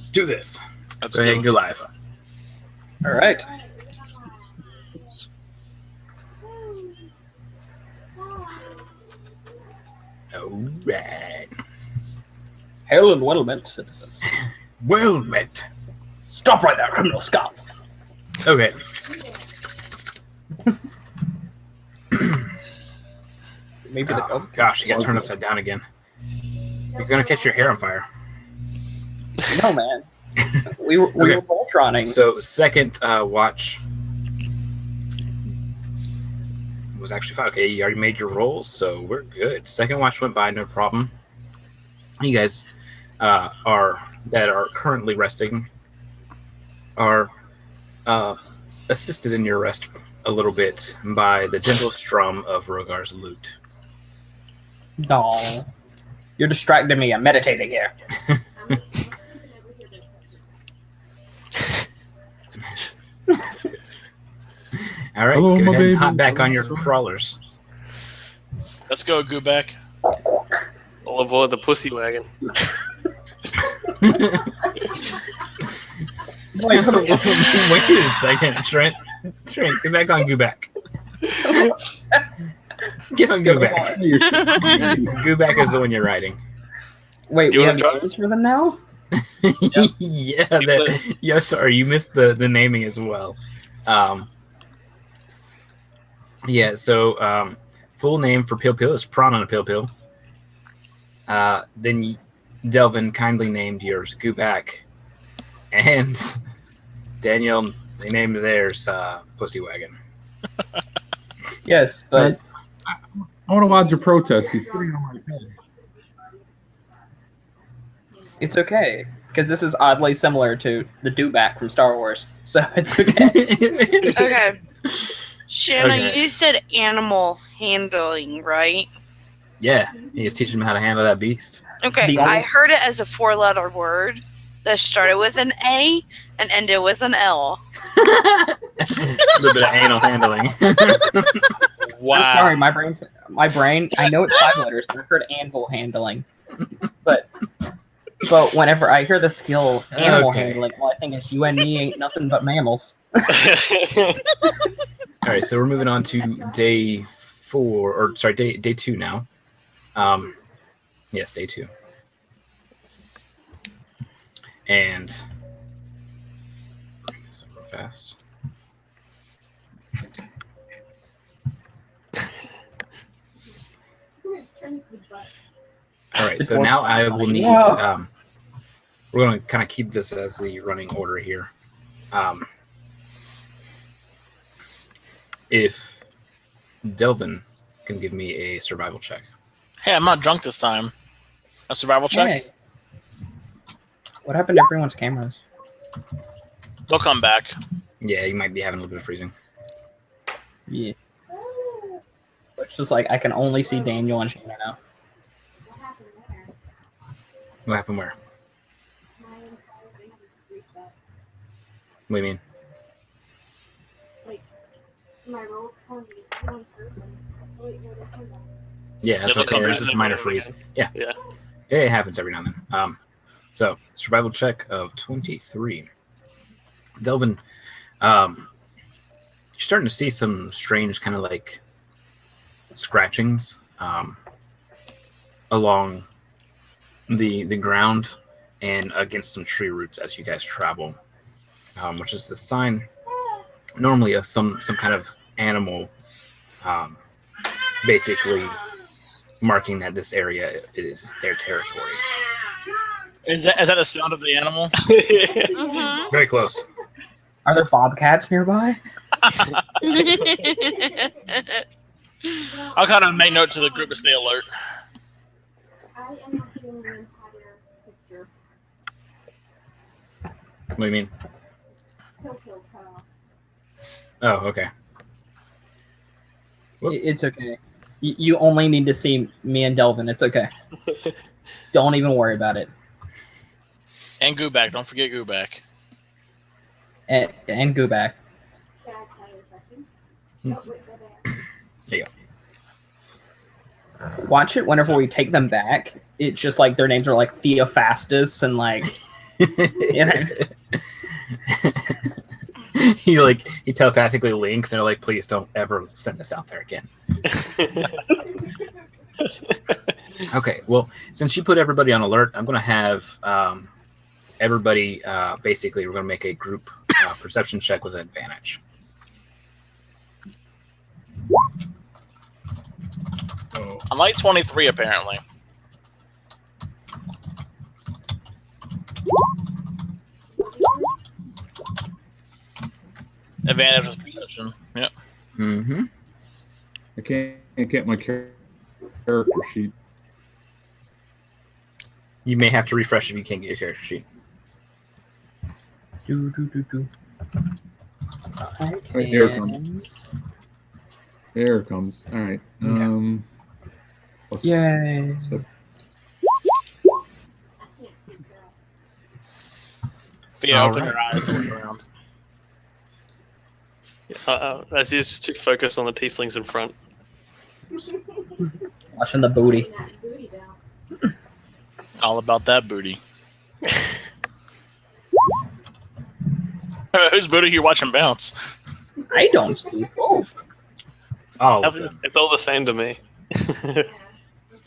Let's do this. Let's Go ahead, go. you're live. All right. Alright. Hail and well met, citizens. Well met. Stop right there, criminal scum. Okay. Maybe Oh, gosh, you got turned upside down again. You're gonna catch your hair on fire. No, man. We were Voltroning. So second watch was actually fine. Okay, you already made your rolls, so we're good. Second watch went by, no problem. You guys are currently resting are assisted in your rest a little bit by the gentle strum of Rogar's lute. No. You're distracting me. I'm meditating here. All right, Hello, go my ahead and baby. hop back on your crawlers. Let's go, Gooback. I'll avoid the pussy wagon. Wait, Wait a second, Trent. Trent, get back on Gooback. Get on Gooback. Gooback is the one you're riding. wait, Do we you have wanna try? names for them now? Yeah, sorry, you missed the naming as well. Yeah, so full name for Pill Pill is Prawn on a Pill Pill. Then Delvin kindly named yours Gooback. And Danielle, they named theirs Pussy Wagon. Yes, but I want to lodge a protest. He's sitting on my head. it's okay. Because this is oddly similar to the Dewback from Star Wars. So it's okay. Okay. Shanna, Okay. you said animal handling, right? Yeah, you just teach them how to handle that beast. Okay, The only- I heard it as a 4-letter word that started with an A and ended with an L. A little bit of anal handling. Wow. I'm sorry, my brain, I know it's 5 letters, but I heard anvil handling. But whenever I hear the skill animal Okay. handling, all I think is you and me ain't nothing but mammals. All right, so we're moving on to day 2 now. Yes, day 2. And so real fast. All right, so now I will need. Yeah. We're going to kind of keep this as the running order here. If Delvin can give me a survival check. Hey, I'm not drunk this time. A survival check? Hey. What happened to everyone's cameras? They'll come back. Yeah, you might be having a little bit of freezing. Yeah. It's just like I can only see Daniel and Shanna now. What happened where? What do you mean? My roll told me everyone's hurting. Yeah, that's what I'm saying. There's just a minor freeze. Yeah. Yeah. It happens every now and then. So, survival check of 23. Delvin, you're starting to see some strange kind of like scratchings along the ground and against some tree roots as you guys travel, which is the sign normally of some kind of animal basically marking that this area is their territory. Is that the sound of the animal? Mm-hmm. Very close. Are there bobcats nearby? I'll kind of make note to the group to stay alert. I am not getting the entire picture. What do you mean? Kill cut off. Oh, okay. Whoop. It's okay. You only need to see me and Delvin. It's okay. Don't even worry about it. And Gooback. Don't forget Gooback. And go back. Can I tell you a second? Hmm. Oh, wait, go back. There you Watch it whenever we take them back. It's just like their names are like Theophrastus and like Yeah. he telepathically links, and they're like, "Please don't ever send us out there again." Okay, well, since you put everybody on alert, I'm going to have everybody basically. We're going to make a group perception check with advantage. I'm like 23 apparently. Advantage with perception. Yep. Mm-hmm. I can't get my character sheet. You may have to refresh if you can't get your character sheet. Do. Right, here it comes. There it comes. All right. Yay. So, Fia, All open right. your eyes to look around. As he's just too focused on the tieflings in front. Watching the booty. Booty bounce. All about that booty. Whose booty are you watching bounce? I don't see both. All of them. It's all the same to me.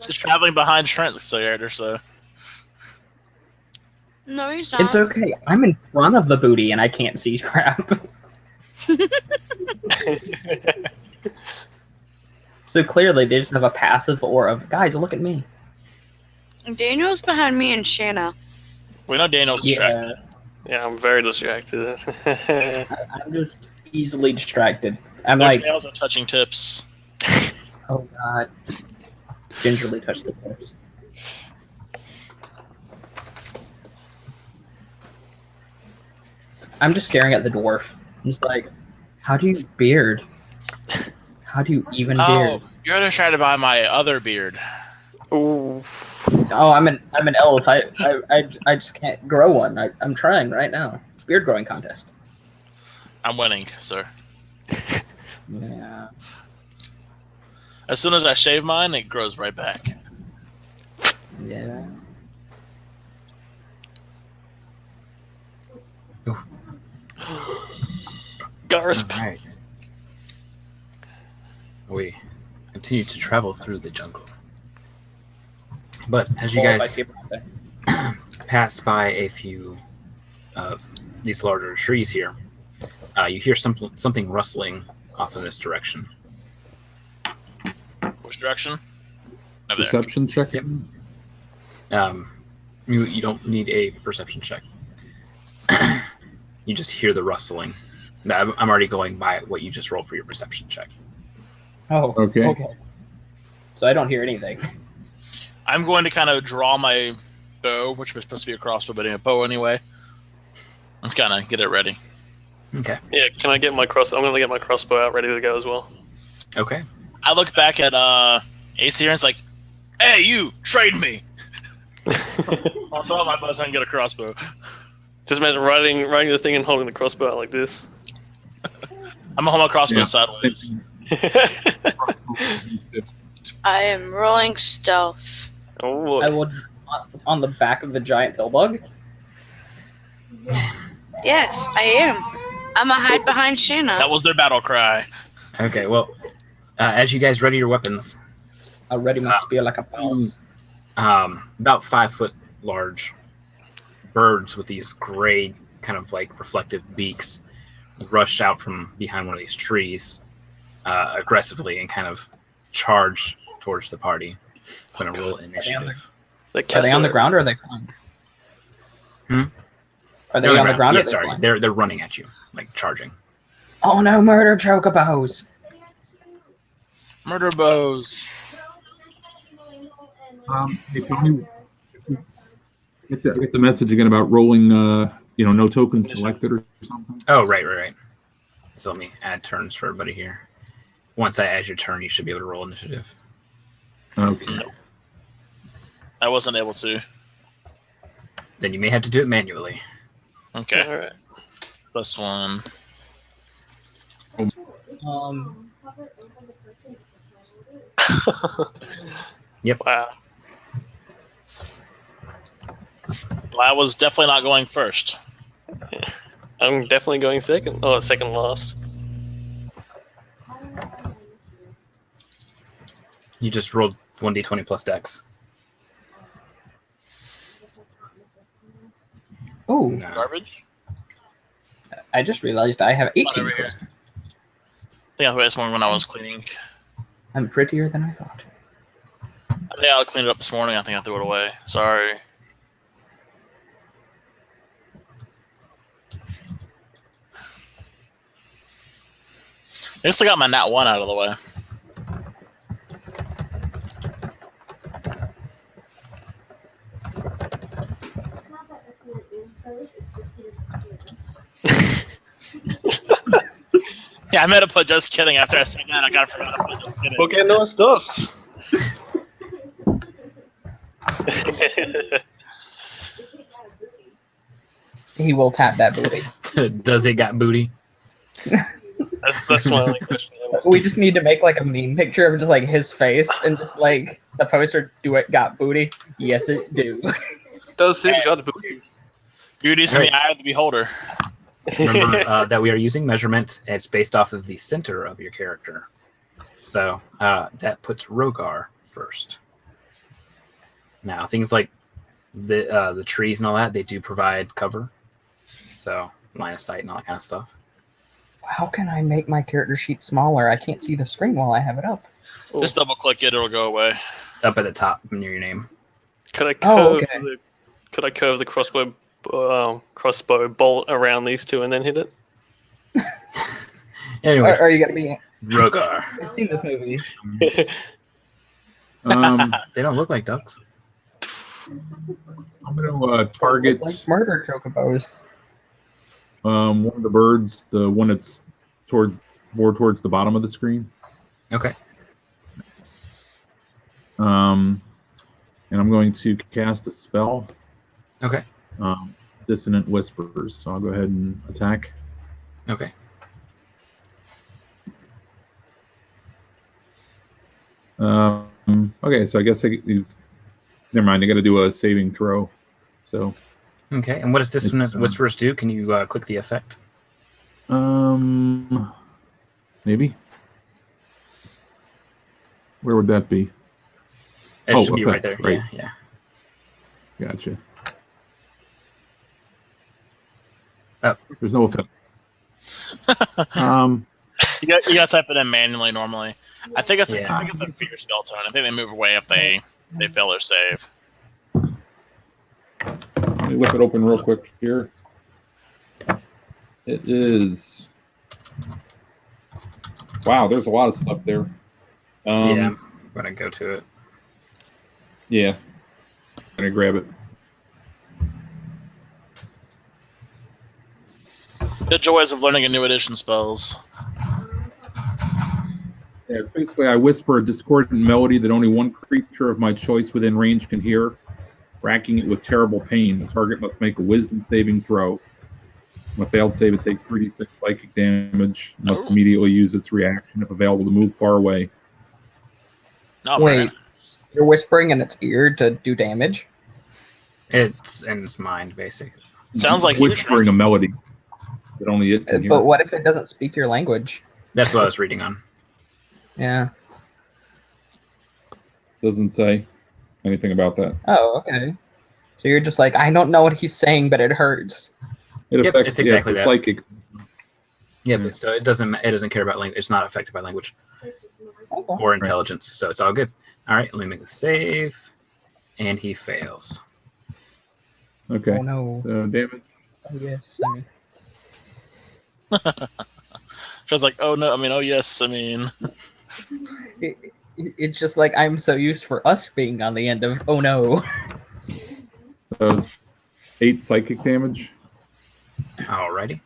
She's traveling behind Trent, so. No, he's not. It's okay. I'm in front of the booty and I can't see crap. So clearly they just have a passive aura of, guys, look at me. Daniel's behind me and Shanna. We know Daniel's distracted. Yeah, I'm very distracted. I'm just easily distracted. I'm Their like, tails are touching tips. oh god. Gingerly touch the tips. I'm just staring at the dwarf. I'm just like, how do you beard? How do you even beard? Oh, you're distracted by my other beard. Ooh. Oh, I'm an elf. I just can't grow one. I'm trying right now. Beard growing contest. I'm winning, sir. Yeah. As soon as I shave mine, it grows right back. Yeah. Gasp. All right. We continue to travel through the jungle. But as you Well, if I guys see a birthday. pass by a few of these larger trees here, you hear something rustling off in this direction. Which direction? Over there. perception check. Yep. You don't need a perception check. You just hear the rustling. I'm already going by what you just rolled for your perception check. Oh, Okay. So I don't hear anything. I'm going to kind of draw my bow, which was supposed to be a crossbow, but a bow anyway. Let's kind of get it ready. Okay. Yeah, can I get my cross? I'm going to get my crossbow out ready to go as well. Okay. I look back at Ace here and it's like, hey, you, trade me. I'll throw out my bow so I can get a crossbow. Just imagine riding the thing and holding the crossbow out like this. I'm going to hold my crossbow Yeah. sideways. I am rolling stealth. Oh, boy. I will on the back of the giant pillbug. Yes, I am. I'm gonna hide behind Shanna. That was their battle cry. Okay. Well, as you guys ready your weapons, I ready my spear like a bounce. about 5 foot large birds with these gray kind of like reflective beaks rush out from behind one of these trees aggressively and kind of charge towards the party. I'm gonna roll initiative. Are they on the ground or are they flying? Are they They're on the ground? Yeah, or are they sorry, flying? they're running at you, like charging. Oh no, murder chocobos! Murder bows. Hey, Tony, get the message again about rolling. No tokens selected or something. Oh, right. So let me add turns for everybody here. Once I add your turn, you should be able to roll initiative. Okay. No. I wasn't able to. Then you may have to do it manually. Okay. All right. Plus one. Yep. Wow. Well, I was definitely not going first. I'm definitely going second. Oh, second last. You just rolled 1d20 plus dex. Oh, No. Garbage? I just realized I have 18 Over here. charisma. I think I put this one when I was cleaning. I'm prettier than I thought. I think I cleaned it up this morning. I think I threw it away. Sorry. At least I got my nat 1 out of the way. It's not that Ascendant is Polish, it's just his. Yeah, I meant to put just kidding after I said that. I got to forget to put just kidding. We'll get no stuffs. He will tap that booty. Does it got booty? That's my only question. We just need to make like a meme picture of just like his face and just like the poster. Do it got booty? Yes, it do. Does seem to got the booty. Beauty's in the eye of the beholder. Remember that we are using measurement. And it's based off of the center of your character. So that puts Rogar first. Now, things like the trees and all that, they do provide cover. So line of sight and all that kind of stuff. How can I make my character sheet smaller? I can't see the screen while I have it up. Just double click it, it'll go away. Up at the top near your name. Could I curve okay. the crossbow bolt around these two and then hit it? Anyways, Are you gonna be? Rogar. I've seen this movie. They don't look like ducks. I'm going to target Like murder chocobos. one of the birds, the one that's more towards the bottom of the screen. Okay. And I'm going to cast a spell, Okay. Dissonant Whispers. So I'll go ahead and attack. Okay. Okay, so I guess he's. Never mind. I got to do a saving throw. So. Okay. And what does Dissonant It's, Whispers do? Can you click the effect? Maybe. Where would that be? It should be right effect, there. right. Yeah. Gotcha. Oh. There's no effect. You got to type it in manually normally. I think it's Yeah. a fear spell tone. I think they move away if they fail their save. Let me whip it open real quick here. It is. Wow, there's a lot of stuff there. Yeah. I'm gonna go to it. Yeah. I'm gonna grab it. The joys of learning a new edition spells. Yeah, basically, I whisper a discordant melody that only one creature of my choice within range can hear, racking it with terrible pain. The target must make a wisdom saving throw. On a failed save, it takes 3d6 psychic damage. Must immediately use its reaction if available to move far away. Oh, Wait. man. You're whispering in its ear to do damage. It's in its mind, basically. Sounds like whispering a melody that only it can hear. But what if it doesn't speak your language? That's what I was reading on. Yeah. Doesn't say anything about that. Oh, okay. So you're just like, I don't know what he's saying, but it hurts. It Yep, affects it's exactly the that. psychic. Yeah, but so it doesn't care about language. It's not affected by language Okay. or intelligence, so it's all good. All right, let me make the save, and he fails. Okay. Oh no. So damage. Oh, yes. She was like, oh no, oh yes, It's just like I'm so used for us being on the end of oh no. 8 psychic damage. Alrighty.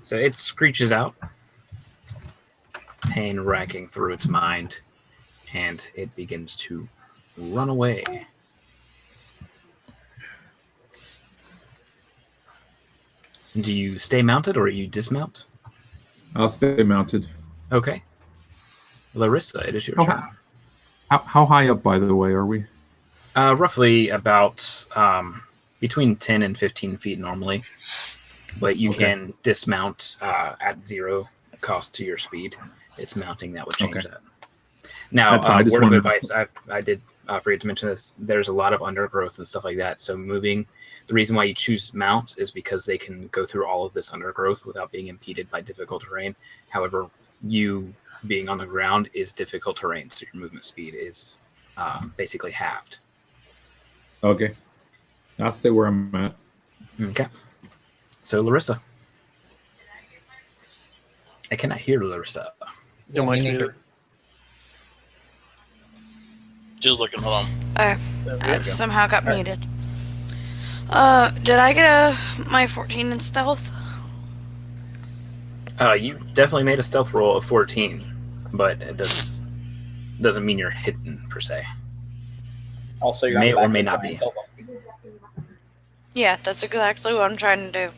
So it screeches out, pain racking through its mind, and it begins to run away. Do you stay mounted or you dismount? I'll stay mounted. Okay. Larissa, it is your Okay. turn. How high up, by the way, are we? Roughly about between 10 and 15 feet normally, but you can dismount at 0 cost to your speed. It's mounting that would change that. Now, That's fine. I just word of wondered. advice, I did forget to mention this. There's a lot of undergrowth and stuff like that. So moving, the reason why you choose mount is because they can go through all of this undergrowth without being impeded by difficult terrain. However, you being on the ground is difficult terrain, so your movement speed is basically halved. Okay. I'll stay where I'm at. Okay. So, Larissa. I cannot hear Larissa. Your mic's muted. Just looking. Hold on. I somehow got muted. Did I get my 14 in stealth? You definitely made a stealth roll of 14, but it doesn't mean you're hidden per se. Also, you're May on the or back may end not trying be. to kill them. Yeah, that's exactly what I'm trying to do.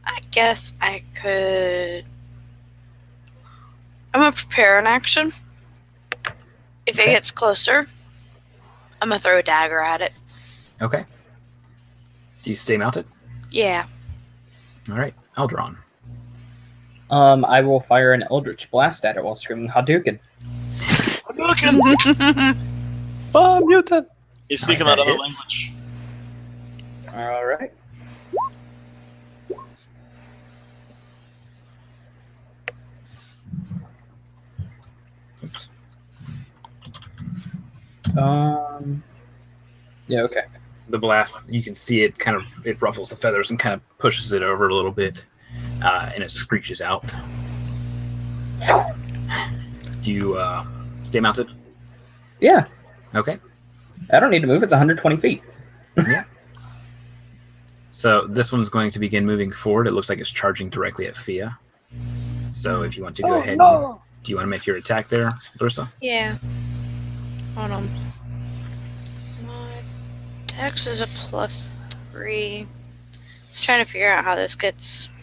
I guess I could. I'm gonna prepare an action. If it gets closer, I'm gonna throw a dagger at it. Okay. Do you stay mounted? Yeah. All right. Aldron. I will fire an Eldritch Blast at it while screaming Hadouken. Oh, mutant! He's speaking Alright, that that other hits. language. All right. Oops. Yeah. Okay. The blast, you can see it it ruffles the feathers and kind of pushes it over a little bit, and it screeches out. Do you stay mounted? Yeah. Okay. I don't need to move. It's 120 feet. Yeah. So this one's going to begin moving forward. It looks like it's charging directly at Fia. So if you want to go ahead, do you want to make your attack there, Larissa? Yeah. Hold on. My dex is a +3. Trying to figure out how this gets.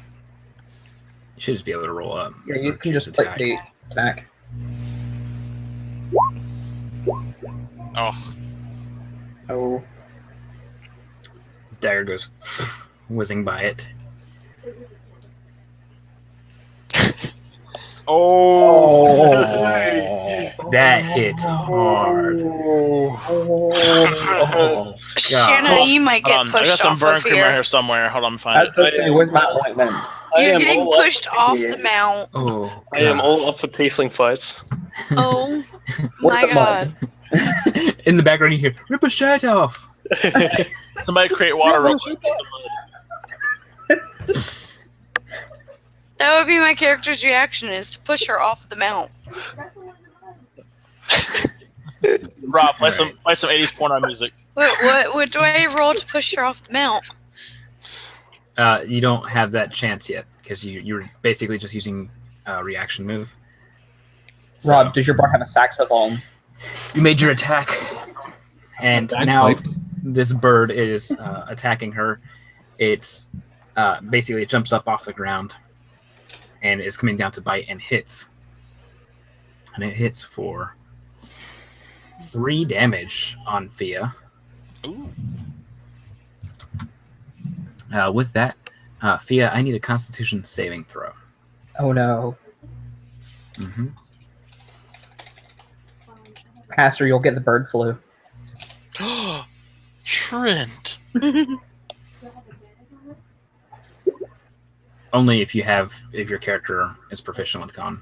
You should just be able to roll up. Yeah, you or can choose just click the attack. Oh, Oh. Dagger goes whizzing by it. That hit hard. Oh, Shanna, you might hold get on. I pushed got some off burn of cream right here. here somewhere. Hold on, I'm I find was it. supposed to say, where's my ointment? You're getting all up pushed for off tiefling- the mount. Oh, I am God. all up for tiefling fights. Oh Where's my the mud? god. In the background, you hear, rip a shirt off. Somebody create water real quick. That would be my character's reaction, is to push her off the mount. Rob, play Alright. some 80s porno music. What do I roll to push her off the mount? You don't have that chance yet because you're basically just using a reaction move. So, Rob, does your bard have a saxophone? you made your attack, and now Bagpipes. this bird is attacking her. It's basically it jumps up off the ground and is coming down to bite and hits. And it hits for 3 damage on Fia. Ooh. With that, Fia, I need a Constitution saving throw. Oh no. Mm-hmm. Pastor, you'll get the bird flu. Trent. Only if your character is proficient with con.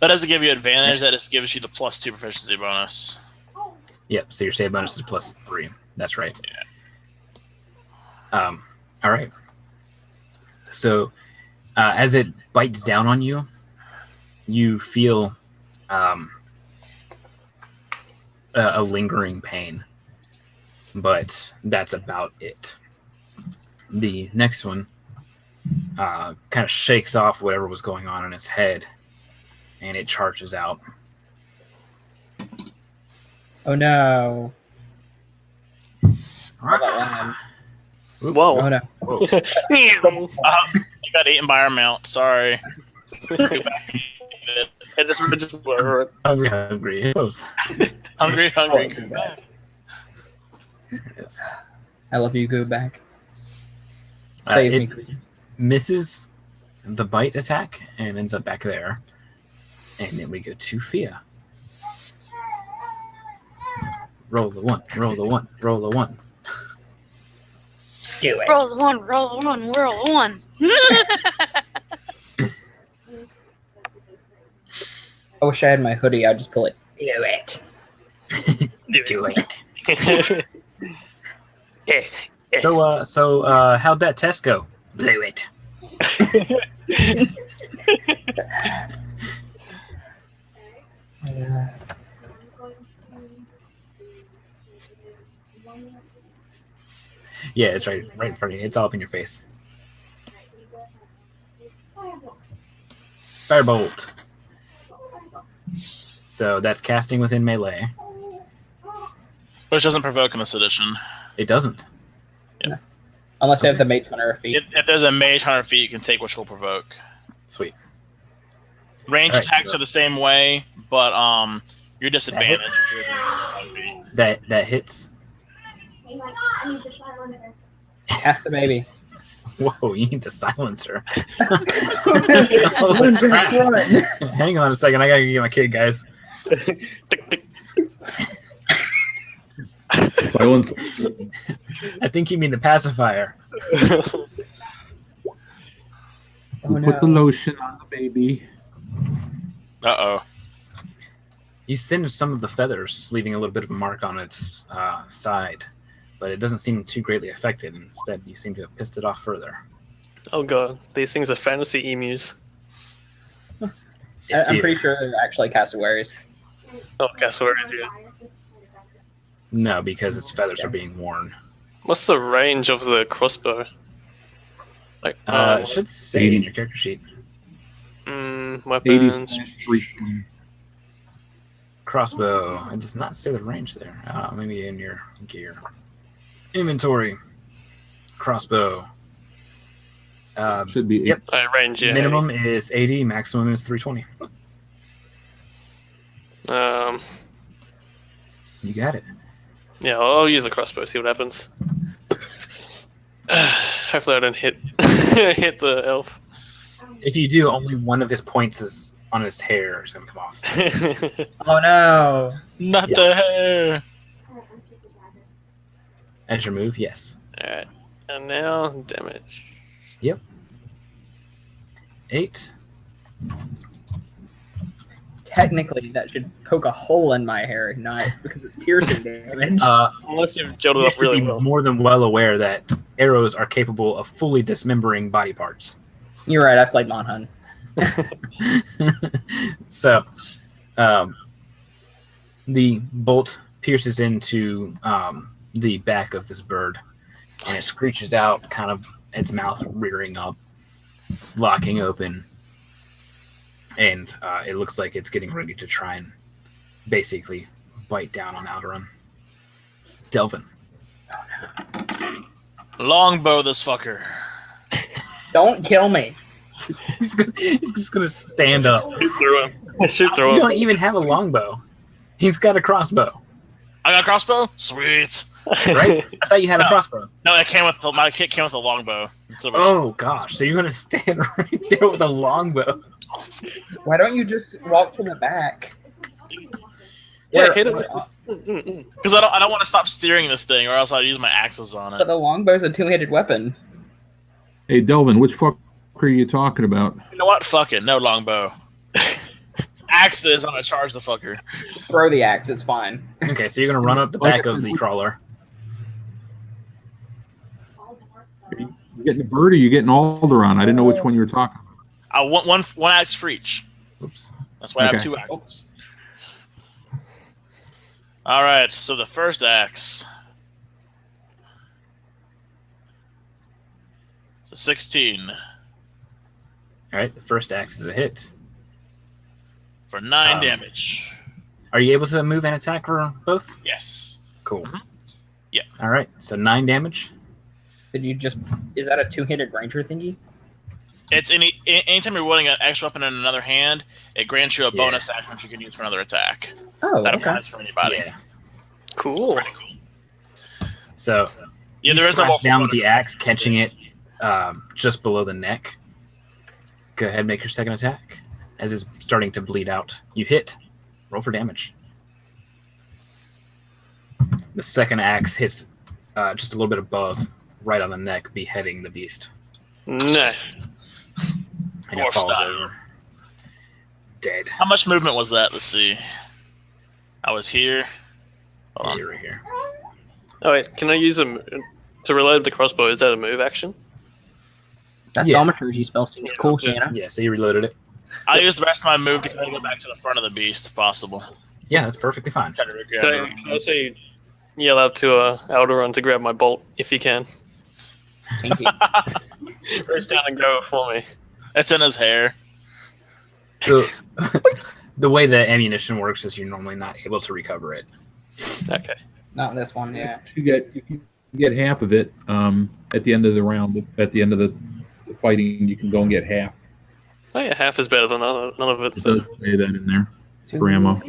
That doesn't give you advantage. That just gives you the +2 proficiency bonus. Yep. So your save bonus is +3. That's right. All right. So as it bites down on you, you feel a lingering pain, but that's about it. The next one kind of shakes off whatever was going on in its head, and it charges out. Oh no. How about Ryan? Whoa. Oh no. You got eaten by our mount. Sorry. It just were Hungry. Hungry. Yes. I love you. Go back. Save It me, creature. misses the bite attack and ends up back there. And then we go to Fia. Roll the 1. Roll the 1. Roll the 1. Do it. Roll the 1, roll the 1, roll the 1. I wish I had my hoodie. I'd just pull it. Do it. Do it. Yeah. So, how'd that test go? Blew it. Yeah, it's right in front of you. It's all up in your face. Firebolt. So that's casting within melee. Which doesn't provoke in this edition. It doesn't. Unless I have the Mage Hunter feat. If there's a mage 100 feet, you can take which will provoke. Sweet. Range Alright, attacks so- are the same way, but you're disadvantaged. That hits. Hang on, I need the silencer. Cast the baby. Whoa, you need the silencer. Run, Jack, run. Hang on a second. I gotta get my kid, guys. Silence. I think you mean the pacifier. Oh, Put the no. lotion on the baby. Uh-oh. You singed some of the feathers, leaving a little bit of a mark on its side, but it doesn't seem too greatly affected. Instead, you seem to have pissed it off further. Oh god, these things are fantasy emus. I'm pretty sure they're actually cassowaries. Oh, cassowaries, yeah. No, because its feathers are being worn. What's the range of the crossbow? Like, It should say in your character sheet. 80 weapons. 320. Crossbow. It does not say the range there. Maybe in your gear. Inventory. Crossbow. Should be. Yep. Range, yeah. Minimum is 80. Maximum is 320. You got it. Yeah, I'll use the crossbow, see what happens. Hopefully I don't hit hit the elf. If you do, only one of his points is on his hair is going to come off. Oh no. Not Yeah. the hair. As your move, yes. Alright, and now damage. 8. Technically, that should poke a hole in my hair, not because it's piercing damage. Unless you've gelled it You up should really be well. more than well aware that arrows are capable of fully dismembering body parts. You're right, I've played Monhun. So, the bolt pierces into the back of this bird, and it screeches out, kind of its mouth rearing up, locking open, and it looks like it's getting ready to try and basically bite down on Alderaan. Delvin. Longbow this fucker. Don't kill me. He's just gonna stand up. Shoot through him. Shoot You through him. don't even have a longbow. He's got a crossbow, I got a crossbow? Sweet. right? I thought you had a crossbow. No, it came with my kit came with a longbow. Oh gosh, so you're gonna stand right there with a longbow? Why don't you just walk to the back? Yeah, Where- hit him. Because I don't want to stop steering this thing, or else I'd use my axes on But it. the longbow's a two-handed weapon. Hey, Delvin, which fuck are you talking about? You know what? Fuck it. No longbow. Axes, I'm gonna charge the fucker. Throw the axe, it's fine. Okay, so you're gonna run up the back of the crawler. You getting the bird or you getting Alderaan? I didn't know which one you were talking about. I want one axe for each. Oops. That's why I have Okay. 2 axes. All right. So the first axe. It's a 16 All right, the first axe is a hit. for 9 damage. Are you able to move and attack for both? Yes. Cool. Yeah. All right, so 9 damage. Did you just? Is that a two-handed ranger thingy? It's anytime you're wielding an extra weapon in another hand, it grants you a bonus action which you can use for another attack. Oh, That okay. applies for anybody. Yeah. Cool. So Yeah, you there is no slash down with bonus. the axe, catching it just below the neck. Go ahead and make your second attack. As it's starting to bleed out, you hit. Roll for damage. The second axe hits just a little bit above, right on the neck, beheading the beast. Nice. And it Dwarf falls style. over. Dead. How much movement was that? Let's see. I was here. Hold on. You're right here. Oh wait, can I use to reload the crossbow? Is that a move action? That Yeah. thaumaturgy spell seems cool, Yeah. Shanna. Yeah, so you reloaded it. I'll use the rest of my move to kind of go back to the front of the beast if possible. Yeah, that's perfectly fine. Try to grab Can I say yell out to Alderon to grab my bolt if he can? Thank you. Race down and go for me. It's in his hair. So the way the ammunition works is you're normally not able to recover it. Okay. Not this one, yeah. You can get half of it at the end of the round. At the end of the fighting, you can go and get half. Oh yeah, half is better than none of it. It So. does say that in there. For ammo.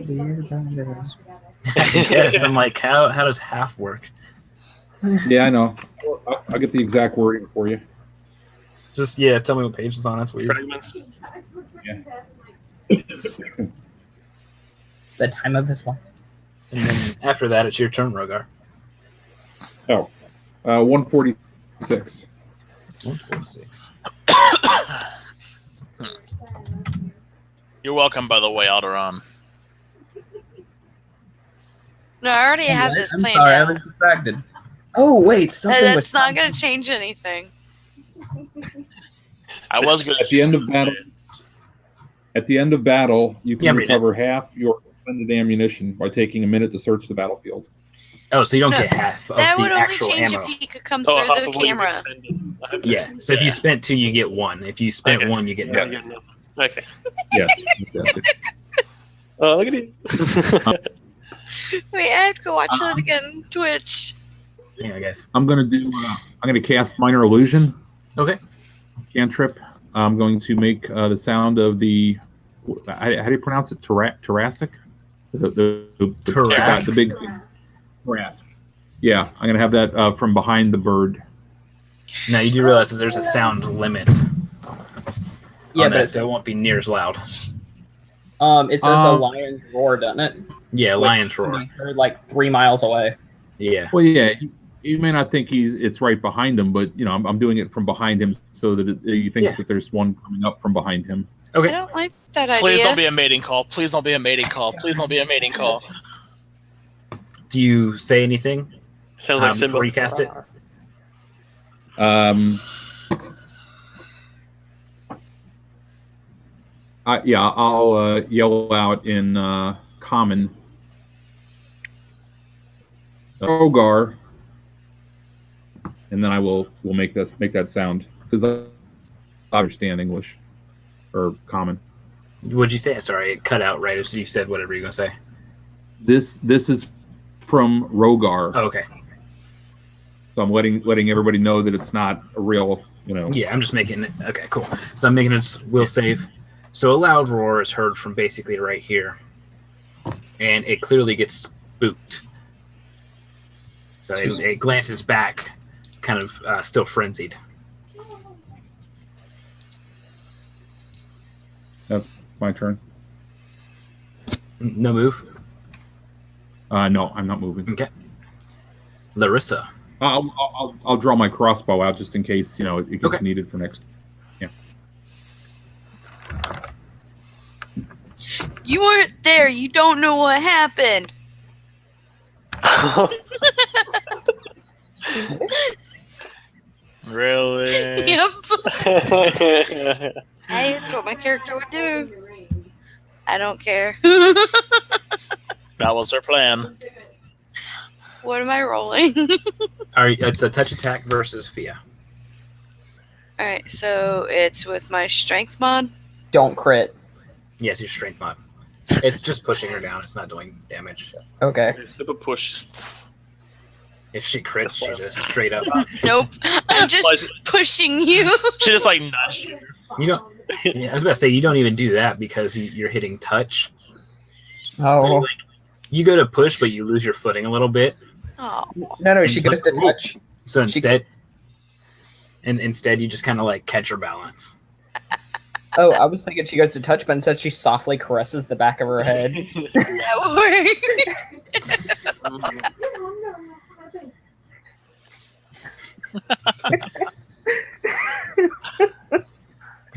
Yes, I'm like, how does half work? Yeah, I know. I'll get the exact wording for you. Just tell me what page it's on. That's weird. Fragments. The time of his life. And then after that, it's your turn, Rogar. 146. 146. You're welcome, by the way, Alderon. No, I already have this I'm planned sorry, I out. was distracted. Oh wait, something That's with not going to change anything. I was good At the end of battle. At the end of battle, you Yeah, can read it. recover half your expended ammunition by taking a minute to search the battlefield. Oh, so you don't No, get half of That the would only actual change ammo. if he could come Oh, through half the of what you've camera. expended. Okay. Yeah. So if you spent 2, you get 1. If you spent Okay. 1, you get Yeah, nothing. yeah, nothing. Okay. Yes. Exactly. Oh, look at it. Wait, I have to go watch that again. Twitch. Yeah, I guess. I'm gonna cast minor illusion Okay. cantrip. I'm going to make the sound of the how do you pronounce it? Thoracic. The Thoracic. the big thoracic. Yeah, I'm gonna have that from behind the bird. Now you do realize that there's a sound limit Yeah, on but that, so it won't be near as loud. it says a lion's roar, doesn't it? Yeah, lion's Which can roar. be heard like 3 miles away. Yeah. Well, yeah, you may not think it's right behind him, but I'm doing it from behind him so that he thinks Yeah. that there's one coming up from behind him. I Okay. don't like that Please idea. don't be a mating call. Please don't be a mating call. Please don't be a mating call. Do you say anything Sounds like Simba. before you cast it? I'll yell out in common. Rogar, and then we'll make that sound because I understand English or common. What'd you say? Sorry, it cut out right as you said whatever you're gonna say. This is from Rogar, Oh, okay. so I'm letting everybody know that it's not a real, Yeah, I'm just making it. Okay, cool. So I'm making it will save. So a loud roar is heard from basically right here, and it clearly gets spooked. So it glances back, kind of still frenzied. That's my turn. No move. No, I'm not moving. Okay. Larissa. I'll draw my crossbow out just in case it gets Okay. needed for next. You weren't there. You don't know what happened. Really? Yep. Hey, it's what my character would do. I don't care. That was her plan. What am I rolling? It's a touch attack versus Fia. Alright, so it's with my strength mod. Don't crit. Yes, your strength mod. It's just pushing her down. It's not doing damage. Okay. Super push. If she crits, she just straight up. Nope. I'm just pushing you. She just like nudged you. You don't. Yeah, I was about to say you don't even do that because you're hitting touch. Oh So like, you go to push, but you lose your footing a little bit. Oh. no, she goes to touch. So instead, you just kind of like catch her balance. Oh, I was thinking she goes to touch, but instead she softly caresses the back of her head. That worked.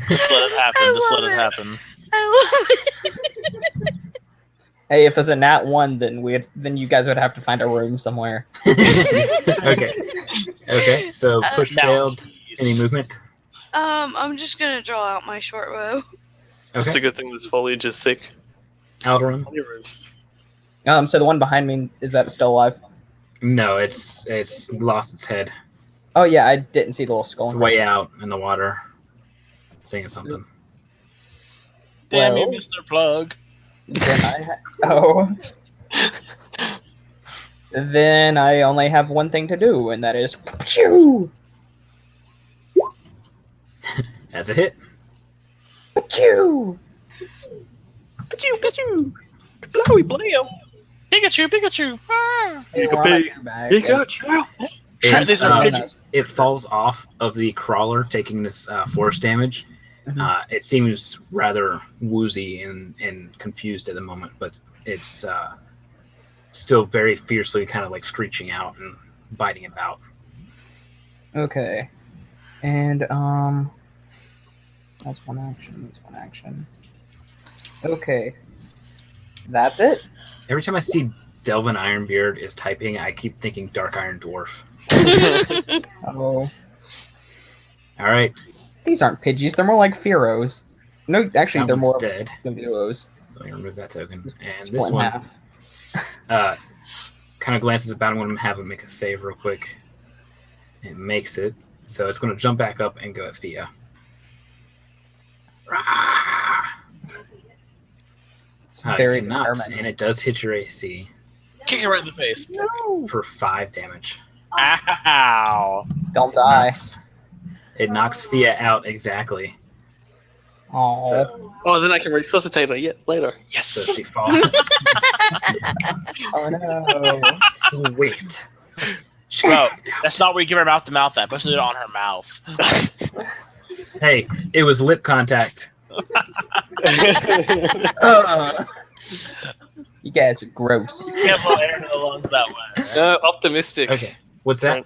Just let it happen. I Just let love it it. happen. I love it. Hey, if it's a nat 1, then you guys would have to find a room somewhere. Okay. Okay. So push Now, failed. Any movement? I'm just gonna draw out my short bow. It's a Okay. good thing this foliage is thick. Alderun? So the one behind me, is that still alive? No, it's lost its head. Oh yeah, I didn't see the little skull. It's way out in the water, saying something. Damn you, Well. Mr. Plug. Then I only have one thing to do, and that is Pachoo! That's a hit. Pachoo! Pikachu! Blowy blam! Pikachu! Ah. Hey, we're on a bag. Pikachu! Trap these And, are pigeons. it falls off of the crawler, taking this force damage. Mhm. It seems rather woozy and confused at the moment, but it's still very fiercely kind of like screeching out and biting about. Okay. And, that's one action. Okay. That's it. Every time I see Delvin Ironbeard is typing, I keep thinking Dark Iron Dwarf. Oh. All right. These aren't Pidgeys, they're more like Fearos. No, actually, That they're one's more dead. than Duos. So I remove that token. And Split this in one half. kind of glances about. I'm going to have it make a save real quick. It makes it. So it's going to jump back up and go at Fia. Rah! It's It very cannot, determined. and it does hit your AC Kick it right in the face. for 5 damage. Ow. Don't die. It knocks Fia out exactly. Oh. So, Oh, then I can resuscitate her later. Yes! so she falls. Oh no. Wait. Bro, that's not where you give her mouth to mouth at. Let's do it on her mouth. Hey, it was lip contact. You guys are gross. You can't blow air into the lungs that way. No, optimistic. Okay, what's that?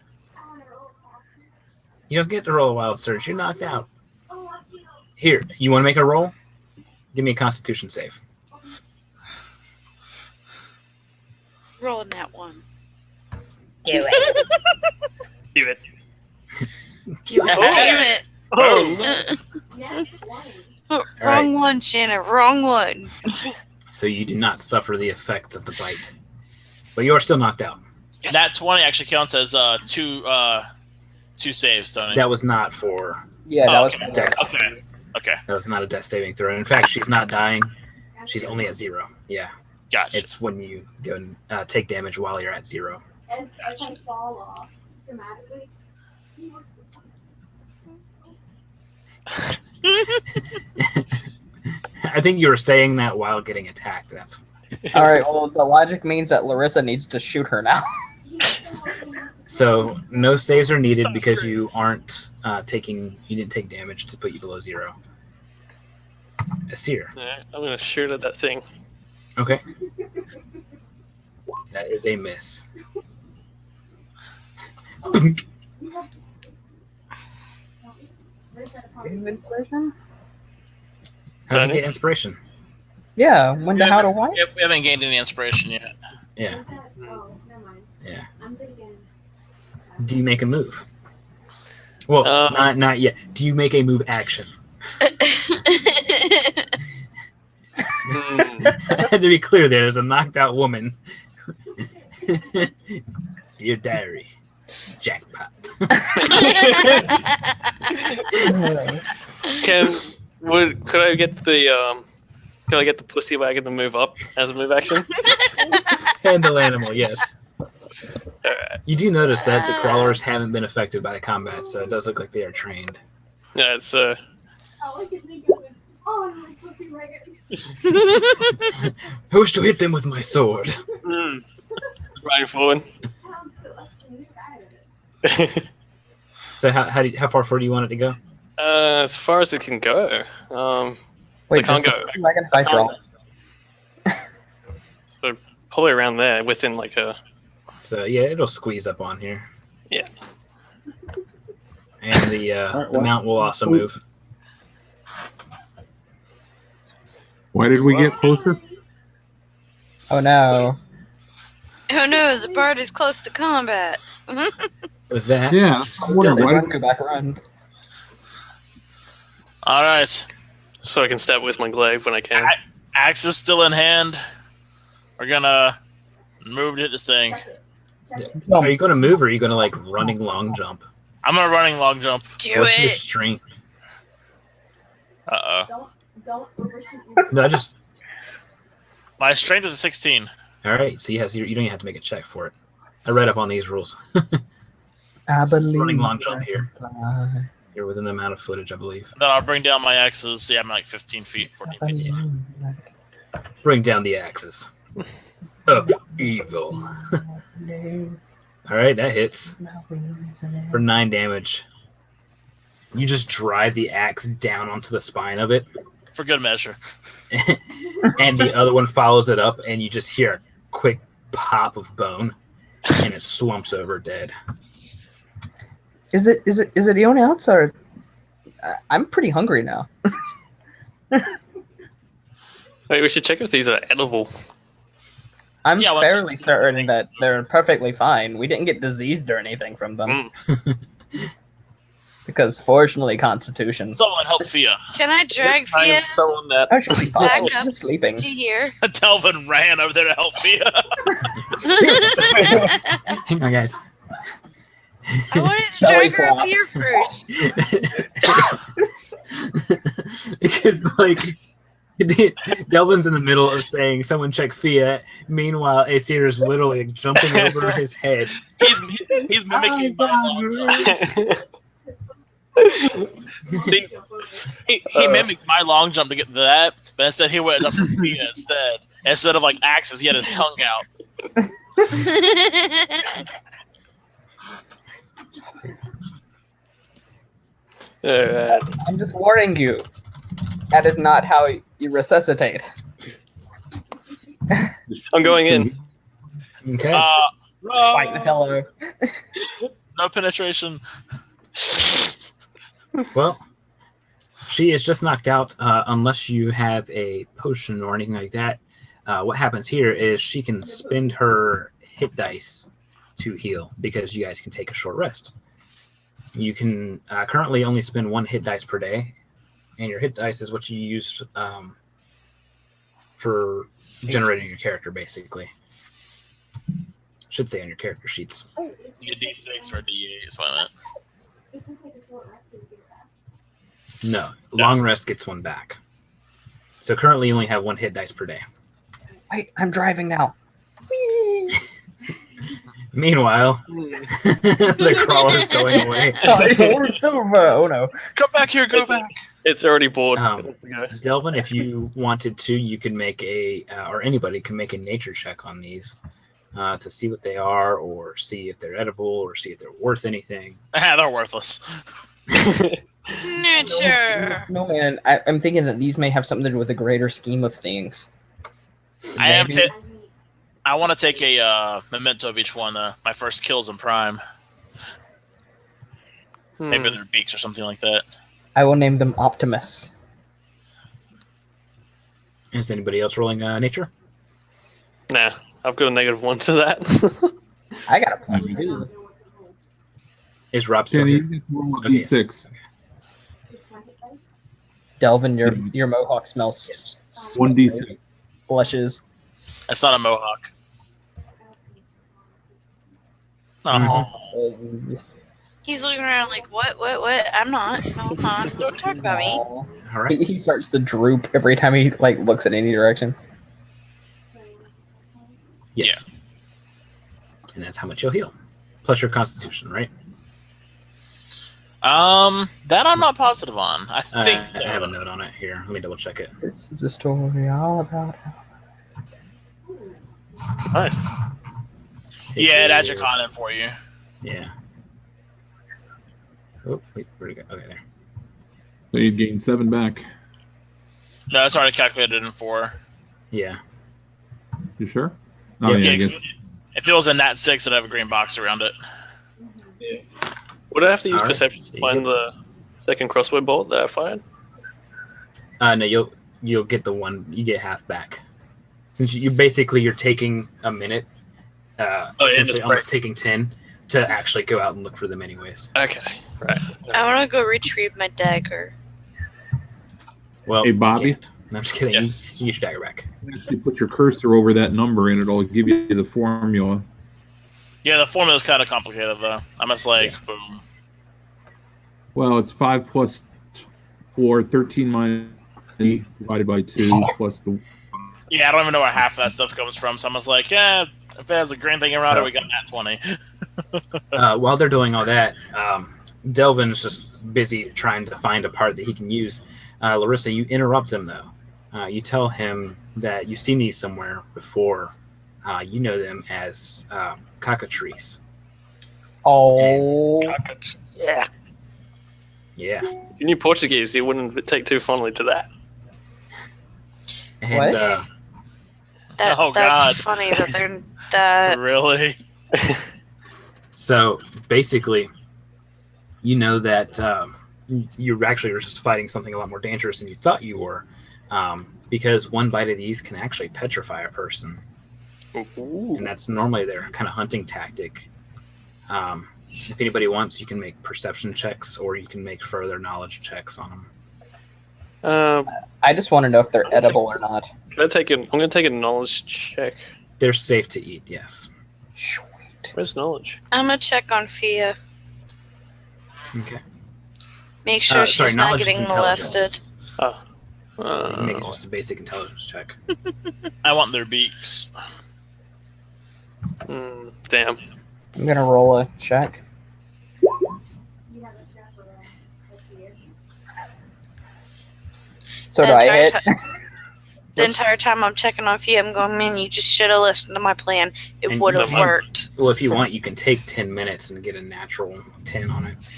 You don't get to roll a wild surge. You're knocked out. Here, you want to make a roll? Give me a Constitution save. Rolling that one. Do it. Damn it. Oh, Wrong one, Shanna. Wrong one. So you do not suffer the effects of the bite. But you are still knocked out. yes. That 20 actually counts as two saves, don't it? That was not for... Yeah, that Oh, was okay. death. Okay. That was not a death saving throw. In fact, she's not dying. She's only at 0. Yeah. Gotcha. It's when you go and take damage while you're at 0. As I fall off dramatically, you were supposed to. I think you were saying that while getting attacked. That's All right. Well, the logic means that Larissa needs to shoot her now. so. No saves are needed because you aren't taking. You didn't take damage to put you below 0. Asir. Alright, I'm gonna shoot at that thing. Okay. That is a miss. Inspiration? How did Done you get it. inspiration? Yeah. When to how to what? Yep, we haven't gained any inspiration yet. Yeah. Oh, never mind. Yeah. I'm thinking. Do you make a move? Well, not yet. Do you make a move action? I had to be clear there. There's a knocked out woman. Your diary. Jackpot. Could I get the pussy wagon to move up as a move action? Handle animal, yes. You do notice that the crawlers haven't been affected by the combat, so it does look like they are trained. Yeah, it's All I could think of was, oh, my pussy wagon. I wish to hit them with my sword. running forward. Sounds good, like some new guidance. So how far forward do you want it to go? As far as it can go. Wait, can't does go. the wagon if I draw? So probably around there, within like a. So yeah, it'll squeeze up on here. Yeah. And the mount will also move. Why did we get closer? Oh no. Oh no, the bird is close to combat. With that, Yeah, I wonder why. Run, go back around. All right. So I can stab with my glaive when I can. Axe is still in hand. We're gonna move to hit this thing. are you going to move or are you going to like running long jump? I'm gonna running long jump. Do What's your it. strength? Don't overshoot No, just My strength is a 16. all right. So you don't even have to make a check for it. I read up on these rules. I believe. Running long jump here. I You're within the amount of footage, I believe. Then I'll bring down my axes. See, I'm like 15 feet, 14 feet. believe. Bring down the axes of evil. All right, that hits for 9 damage. You just drive the axe down onto the spine of it, For good measure. and the other one follows it up, and you just hear a quick pop of bone, and it slumps over dead. Is it the only ounce or? I'm pretty hungry now. Wait, we should check if these are edible. I'm Yeah, well, fairly certain that they're perfectly fine. We didn't get diseased or anything from them. Because fortunately, Constitution. Someone help Fia. Can I drag I Fia am someone that. I should be fine. Back She's up. just sleeping. to here? Delvin ran over there to help Fia. Hang on, guys. I wanted to Belly drag her flop. up here first. Because like Delvin's in the middle of saying someone check Fia. Meanwhile, Aesir is literally jumping over his head. He's mimicking my long jump. See, he mimicked my long jump to get to that, but instead he went up for Fia instead. Instead of like axes, he had his tongue out. I'm just warning you. That is not how you resuscitate. I'm going in. Okay. Fighting No, hello. no penetration. Well, she is just knocked out. Unless you have a potion or anything like that. What happens here is she can spend her hit dice to heal because you guys can take a short rest. You can currently only spend 1 hit dice per day, and your hit dice is what you use for generating your character, basically. Should say on your character sheets. You get D6 or D8 is what I meant. You can take a short rest and get it back. No, long rest gets 1 back. So currently you only have 1 hit dice per day. Wait, I'm driving now. Whee! Meanwhile, the crawler is going away. Oh no. Come back here, go back. It's already bored. Um, Delvin, if you wanted to, you can make or anybody can make a nature check on these to see what they are, or see if they're edible, or see if they're worth anything. They're worthless. Nature. No man, I'm thinking that these may have something to do with the greater scheme of things. Maybe. I want to take a memento of each one. My first kills in Prime. Maybe their beaks or something like that. I will name them Optimus. Is anybody else rolling nature? Nah, I've got a -1 to that. I got a +2. Is Rob still Danny, here? you get to roll a Okay, D6. Just my hit dice. Delvin, your mohawk smells 1d6. blushes. That's not a mohawk. Oh. He's looking around like, what? I'm not. No, I'm not. Don't talk about me. All right. He starts to droop every time he looks in any direction. Yes. and that's how much you'll heal, plus your Constitution, right? That I'm not positive on. I think so. I have a note on it here. Let me double check it. This is a story all about. Nice. Yeah, it adds your con in for you. Yeah. Oh, wait, where'd it go? Okay, there. So you'd gain 7 back. No, it's already calculated in 4. Yeah. You sure? Oh, Yeah, yeah, I Yeah, guess. if it was a nat 6, it'd have a green box around it. Would I have to use Alright. perception to find the second crossbow bolt that I fired? No, you'll get the one. You get half back. Since you're taking a minute. Essentially just almost taking 10 to actually go out and look for them anyways. Okay, right. I want to go retrieve my dagger. Well, Hey, Bobby? you can't. No, I'm just kidding. Yes. You get your dagger back. If you put your cursor over that number and it'll give you the formula. Yeah, the formula's kind of complicated, though. I must, boom. Well, it's 5 plus 4, 13 minus 8 divided by 2 plus the. Yeah, I don't even know where half of that stuff comes from, so I was like, yeah, if it has a green thing around it, we got nat 20. While they're doing all that, Delvin is just busy trying to find a part that he can use. Larissa, you interrupt him, though. You tell him that you've seen these somewhere before. You know them as cockatrices. Oh, Yeah. Yeah. If you knew Portuguese, you wouldn't take too fondly to that. And What? That's God. funny that they're that. Really? so basically, you know that you actually were just fighting something a lot more dangerous than you thought you were, because one bite of these can actually petrify a person. Ooh. And that's normally their kind of hunting tactic. If anybody wants, you can make perception checks, or you can make further knowledge checks on them. I just want to know if they're edible or not. I'm going to take a knowledge check. They're safe to eat, yes. Sweet. Where's knowledge? I'm gonna check on Fia. Okay. Make sure she's not knowledge is getting intelligence. molested. So you can make it just a basic intelligence check. I want their beaks. Damn. I'm gonna roll a check. So do The I entire hit? The entire time I'm checking on Fia, I'm going, man, you just should have listened to my plan. It And would you have can- worked. Well, if you want, you can take 10 minutes and get a natural 10 on it.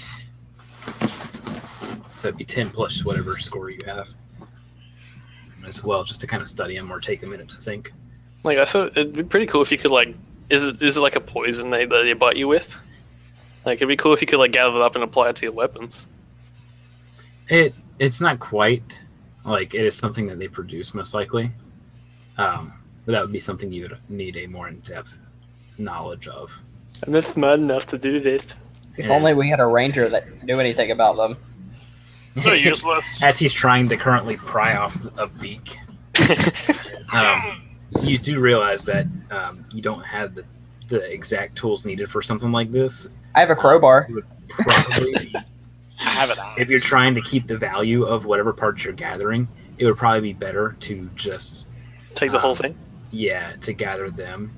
So it'd be 10 plus whatever score you have. As well, just to kind of study them or take a minute to think. Like, I thought it'd be pretty cool if you could, is it like a poison that they bite you with? Like, it'd be cool if you could, gather it up and apply it to your weapons. It's not quite like it is something that they produce most likely. But that would be something you would need a more in-depth knowledge of. I'm not smart enough to do this. If only we had a ranger that knew anything about them. They're useless. As he's trying to currently pry off a beak, you do realize that you don't have the exact tools needed for something like this. I have a crowbar. You would probably, I have it. if you're trying to keep the value of whatever parts you're gathering, it would probably be better to just Take the whole thing. to gather them.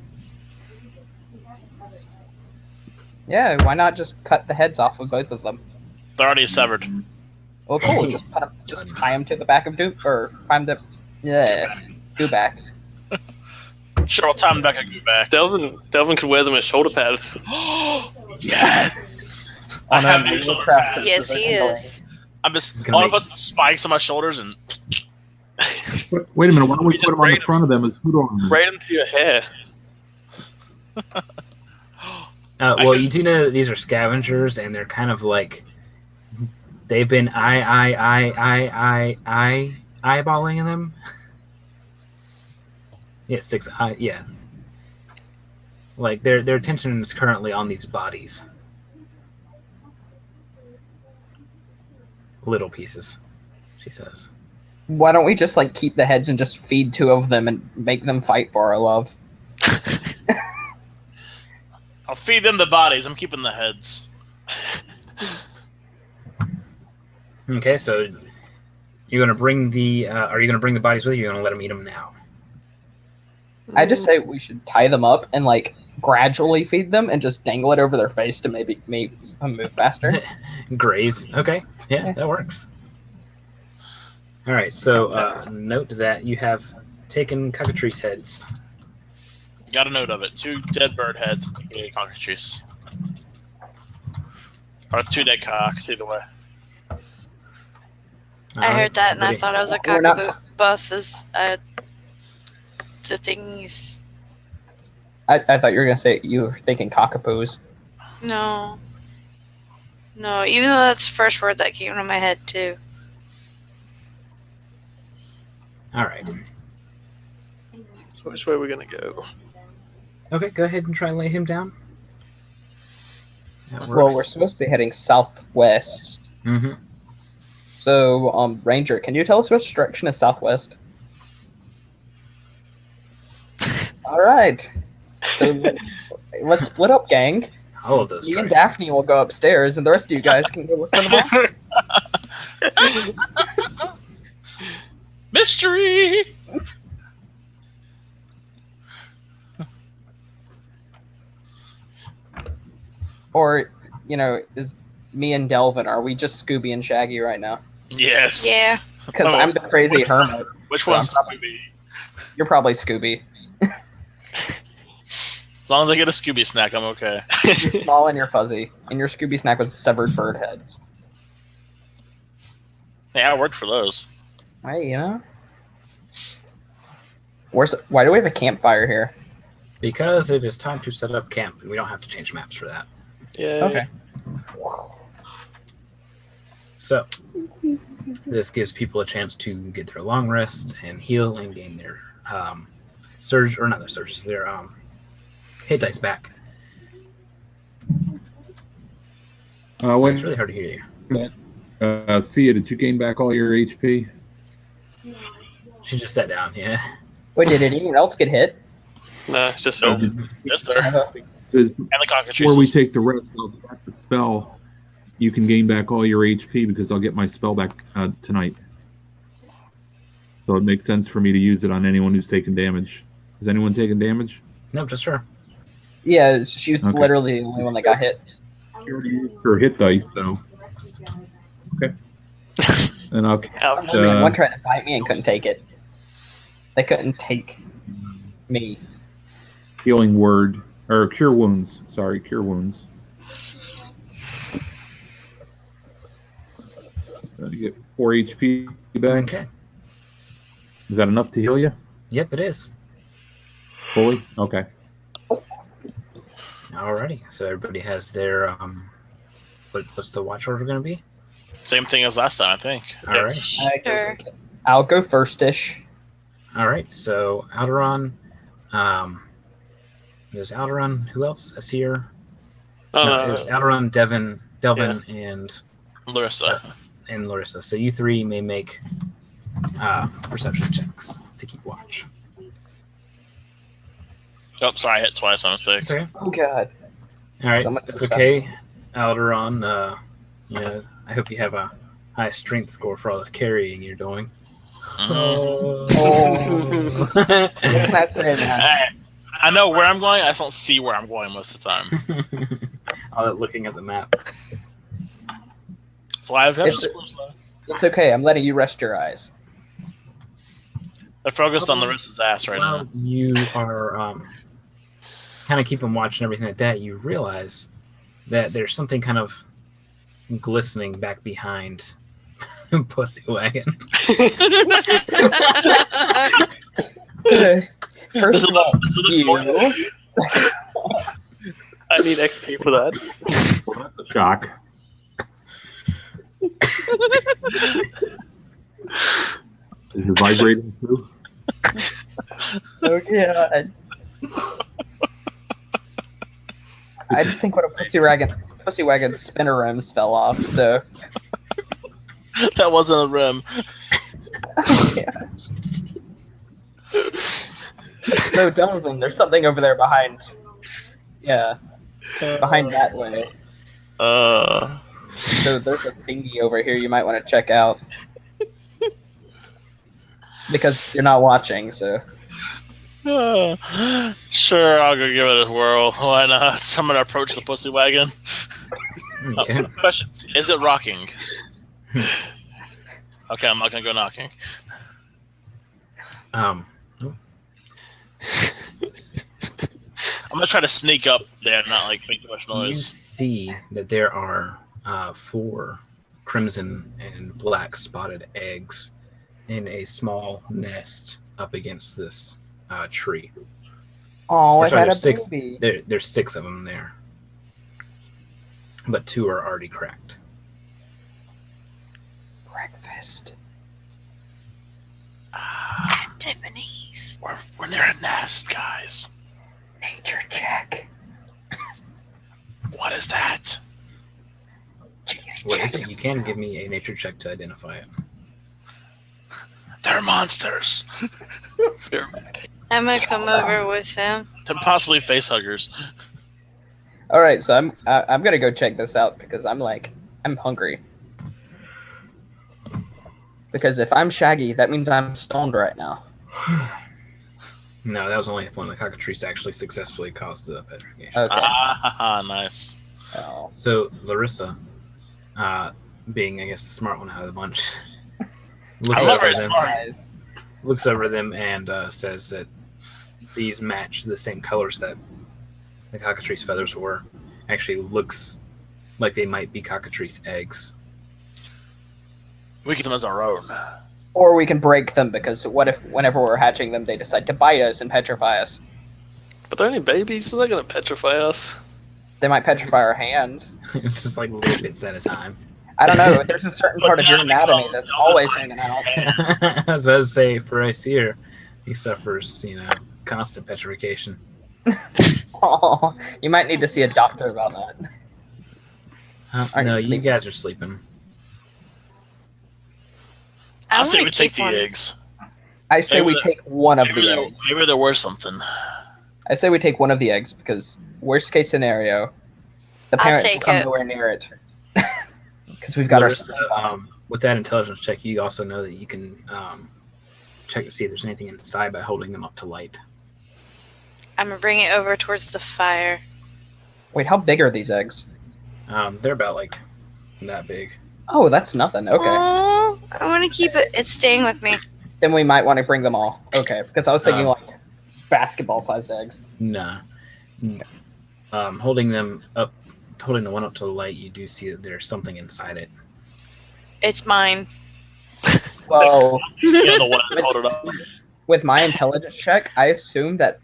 Yeah, why not just cut the heads off of both of them? They're already severed. Well, cool. Just put 'em, just tie them to the back of do back. Sure, I'll time them back and go back. Delvin could wear them as shoulder pads. Yes! I On have a new shoulder craft. pads. Yes, he is. I'm just. Can I want make- to put some spikes on my shoulders and. Wait a minute, why don't we just put them on braid the 'em. front of them as hood ornaments? Right into your hair. Well, you do know that these are scavengers, and they're kind of like they've been eyeballing them. Yeah, 6 eye. Yeah, like their attention is currently on these bodies, little pieces. She says. Why don't we just keep the heads and just feed 2 of them and make them fight for our love? I'll feed them the bodies. I'm keeping the heads. Okay, so you're gonna bring the. Are you gonna bring the bodies with you? Or you're gonna let them eat them now? I just say we should tie them up and gradually feed them and just dangle it over their face to maybe make them move faster. Graze. Okay. Yeah, that works. All right. So note that you have taken cockatrice heads. Got a note of it. 2 dead bird heads, aka cockatrice. Or 2 dead cocks, either way. I heard that and I thought it was a We're not- cockaboo is the things. I thought you were gonna say you were thinking cockapoos. No. No, even though that's the first word that came to my head too. All right. So which way are we gonna go? Okay, go ahead and try and lay him down. That Well, we're works. supposed to be heading southwest. Mm-hmm. So, Ranger, can you tell us which direction is southwest? All right. So let's split up, gang. All of those. Me and directions. Daphne will go upstairs, and the rest of you guys can go look for the ball. Mystery! Or, is me and Delvin, are we just Scooby and Shaggy right now? Yes. Yeah. Because Oh, I'm the crazy hermit. Which one's Scooby? You're probably Scooby. As long as I get a Scooby snack, I'm okay. Small and you're fuzzy. And your Scooby snack was severed bird heads. Yeah, I worked for those. Hey, why do we have a campfire here? Because it is time to set up camp, and we don't have to change maps for that. Yeah. Okay. So, this gives people a chance to get their long rest and heal and gain their surge, or not their surges, their hit dice back. It's really hard to hear you. Fia, did you gain back all your HP? She just sat down, yeah. Wait, did anyone else get hit? No, it's just Nope. Yes, sir. Because And the cockatrices. before we take the rest, I'll cast the spell. You can gain back all your HP because I'll get my spell back tonight. So it makes sense for me to use it on anyone who's taken damage. Is anyone taking damage? No, just her. Yeah, she was Okay. literally the only one that got hit. She already used her hit dice, though. Okay. And I'll ouch. One tried to bite me and couldn't take it. They couldn't take me. healing word, or cure wounds. Sorry, cure wounds. You get 4 HP back. Okay. Is that enough to heal you Yep, it is. fully? Okay. Alrighty. So everybody has their what's the watch order going to be? Same thing as last time, I think. All right. Sure. I'll go first-ish. All right. So Alderon, there's Alderon. Who else? Asir. No, it was Alderon, Delvin, and Larissa. Larissa. So you three may make perception checks to keep watch. Oh, sorry, I hit twice by mistake. It's okay. Oh, God. All right. So much It's for okay, Alderon. I hope you have a high strength score for all this carrying you're doing. Oh. Oh. That's it, man. I know where I'm going. I just don't see where I'm going most of the time. Looking at the map. So I have It's okay. I'm letting you rest your eyes. I focused on Larissa's ass right While now. you are kind of keeping watch and everything like that, you realize that there's something kind of glistening back behind Pussy Wagon. First of all, you. I need XP for that. Well, that's a shock. Is it vibrating too? Oh, God. I just think what a pussy wagon spinner rims fell off, so. That wasn't a rim. Yeah. So, Donovan, there's something over there behind. Yeah. Behind that way. So, there's a thingy over here you might want to check out. Because you're not watching, so. Sure, I'll go give it a whirl. Why not? Someone approach the pussy wagon. Okay. Question: is it rocking? Okay, I'm not gonna go knocking. Oh. I'm gonna try to sneak up there, not like make too much You noise. see that there are 4 crimson and black spotted eggs in a small nest up against this tree. Oh, Or it sorry, had a there's 6. baby. There's 6 of them there, but 2 are already cracked. Breakfast. Tiffany's. We're near a nest, guys. Nature check. What is that? What is it? You can give me a nature check to identify it. They're monsters. I'm gonna come over with him. They're possibly face huggers. All right, so I'm gonna go check this out because I'm hungry. Because if I'm Shaggy, that means I'm stoned right now. No, that was only if one of the cockatrices actually successfully caused the petrification. Okay. Nice. Oh. So Larissa, being I guess the smart one out of the bunch, looks I'm not over very them, smart. looks over them, and says that these match the same colors that the cockatrice feathers were. Actually, looks like they might be cockatrice eggs. We get them as our own. Or we can break them because what if whenever we're hatching them, they decide to bite us and petrify us? But they're only babies. They're not going to petrify us. They might petrify our hands. It's just like little bits at a time. I don't know. There's a certain part of your anatomy that's always hanging out. As I say, for Iceer, he suffers, constant petrification. Oh, you might need to see a doctor about that. Are No, you you sleeping? guys are sleeping. I say wanna we take keep the one. eggs. I say we take one of Maybe the there, eggs. maybe there was something. I say we take one of the eggs because worst case scenario, the I'll parents will take come it. nowhere near it. Because we've got Larissa, our with that intelligence check, you also know that you can check to see if there's anything inside by holding them up to light. I'm gonna bring it over towards the fire. Wait, how big are these eggs? They're about like that big. Oh, that's nothing. Okay. Oh, I want to keep it. It's staying with me. Then we might want to bring them all. Okay, because I was thinking like basketball-sized eggs. Nah. Holding the one up to the light, you do see that there's something inside it. It's mine. Well, You're the one that hold it up. with my intelligence check, I assume that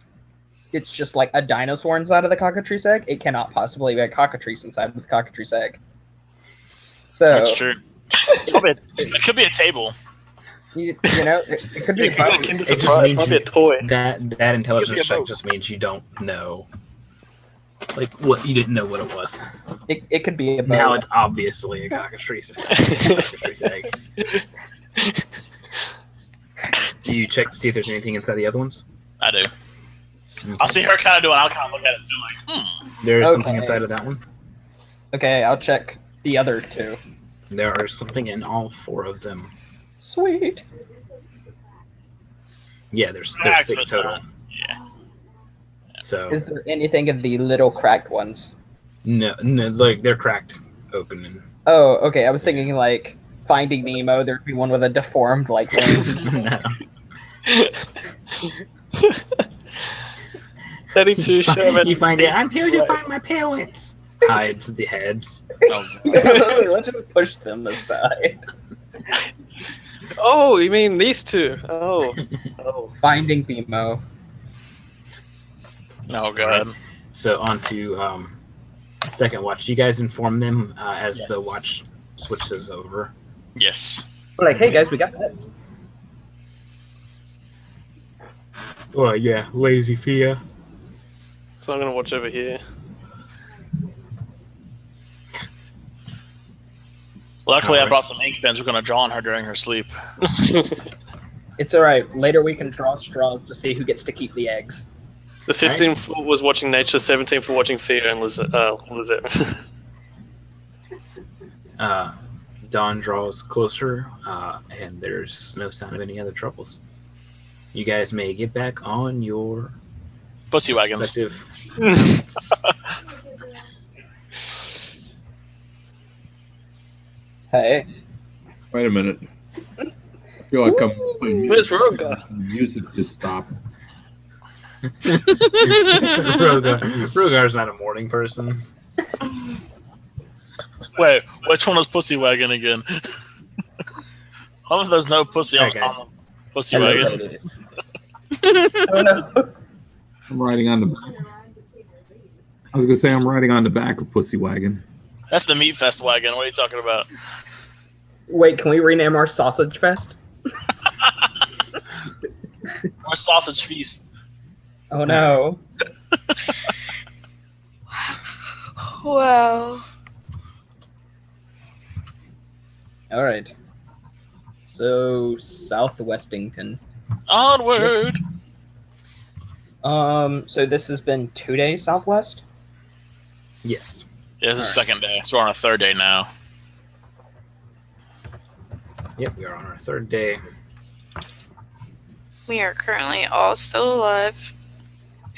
it's just like a dinosaur inside of the cockatrice egg. It cannot possibly be a cockatrice inside of the cockatrice egg. So That's true. It could be a table. you know, it could be It could be a both. Kinder It just Surprise. means Might be a you- toy. That Could be intelligence a check boat. just means you don't know, like what you didn't know what it was. It could be a Now boat. it's obviously a cockatrice egg. Do you check to see if there's anything inside the other ones? I do. I'll see her kind of doing. I'll kind of look at it and do like, There's something Okay. inside of that one. Okay, I'll check the other two. There are something in all 4 of them. Sweet. Yeah, there's Ah, 6 good total. enough. Yeah. So Is there anything in the little cracked ones? no, like they're cracked open and Oh, okay. I was thinking like Finding Nemo. There'd be one with a deformed like wing. no. 32 Sherman. You find it. I'm here to find my parents. Hides the heads. Let's just push them aside. Oh, you mean these two? Oh. Finding Nemo. oh god. So on to second watch. You guys inform them as Yes. the watch switches over. Yes. We're like, hey guys, we got pets. Oh yeah, lazy Fia. So I'm going to watch over here. Luckily, I Alright. brought some ink pens. We're gonna draw on her during her sleep. It's alright. Later we can draw straws to see who gets to keep the eggs. The 15th was watching nature, 17th for watching fear, and Lizette. Dawn draws closer, and there's no sign of any other troubles. You guys may get back on your Pussy wagons. respective. Hey. Wait a minute. I feel like I'm playing Where's music. Rogar? Music just stopped. Rogar's not a morning person. Wait, which one was Pussy Wagon again? How if there's no pussy on, Alright, guys. on the Pussy Hello, Wagon? ladies. Oh no. I'm riding on the. I was gonna say I'm riding on the back of Pussy Wagon. That's the Meat Fest wagon. What are you talking about? Wait, can we rename our Sausage Fest? Our sausage feast. Oh no. Wow. All right. So Southwestington. Onward. So this has been 2 days southwest. Yes. Yeah, this is the second day, so we're on a third day now. Yep, we are on our third day. We are currently all still alive.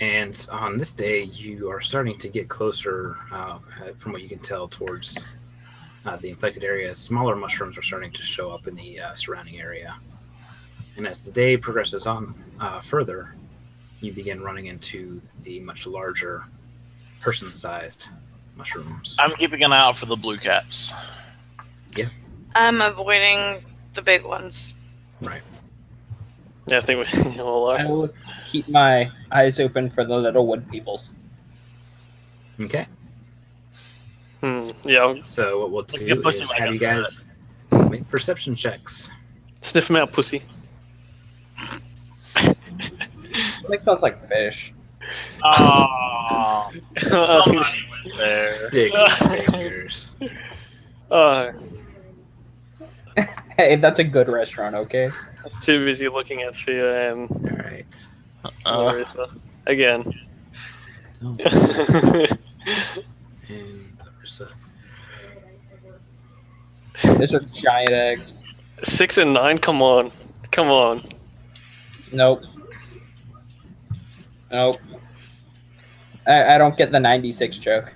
And on this day, you are starting to get closer, from what you can tell, towards the infected area. Smaller mushrooms are starting to show up in the surrounding area. And as the day progresses on further, you begin running into the much larger person-sized mushrooms. I'm keeping an eye out for the blue caps. I'm avoiding the big ones. Right. Yeah, I think we all I are. will keep my eyes open for the little wood peoples. Okay. Yeah, So what we'll Good do pussy is wagon have you for guys make perception checks. sniff him out, pussy. It smells like fish. Oh, somebody went there. Stick fingers. Oh, Hey, that's a good restaurant, okay? I'm too busy looking at Thea and All right. Marissa. Again. Don't- and Larissa. Those are giant eggs. 6 and 9, come on. Come on. Nope. Nope. I don't get the 96 joke.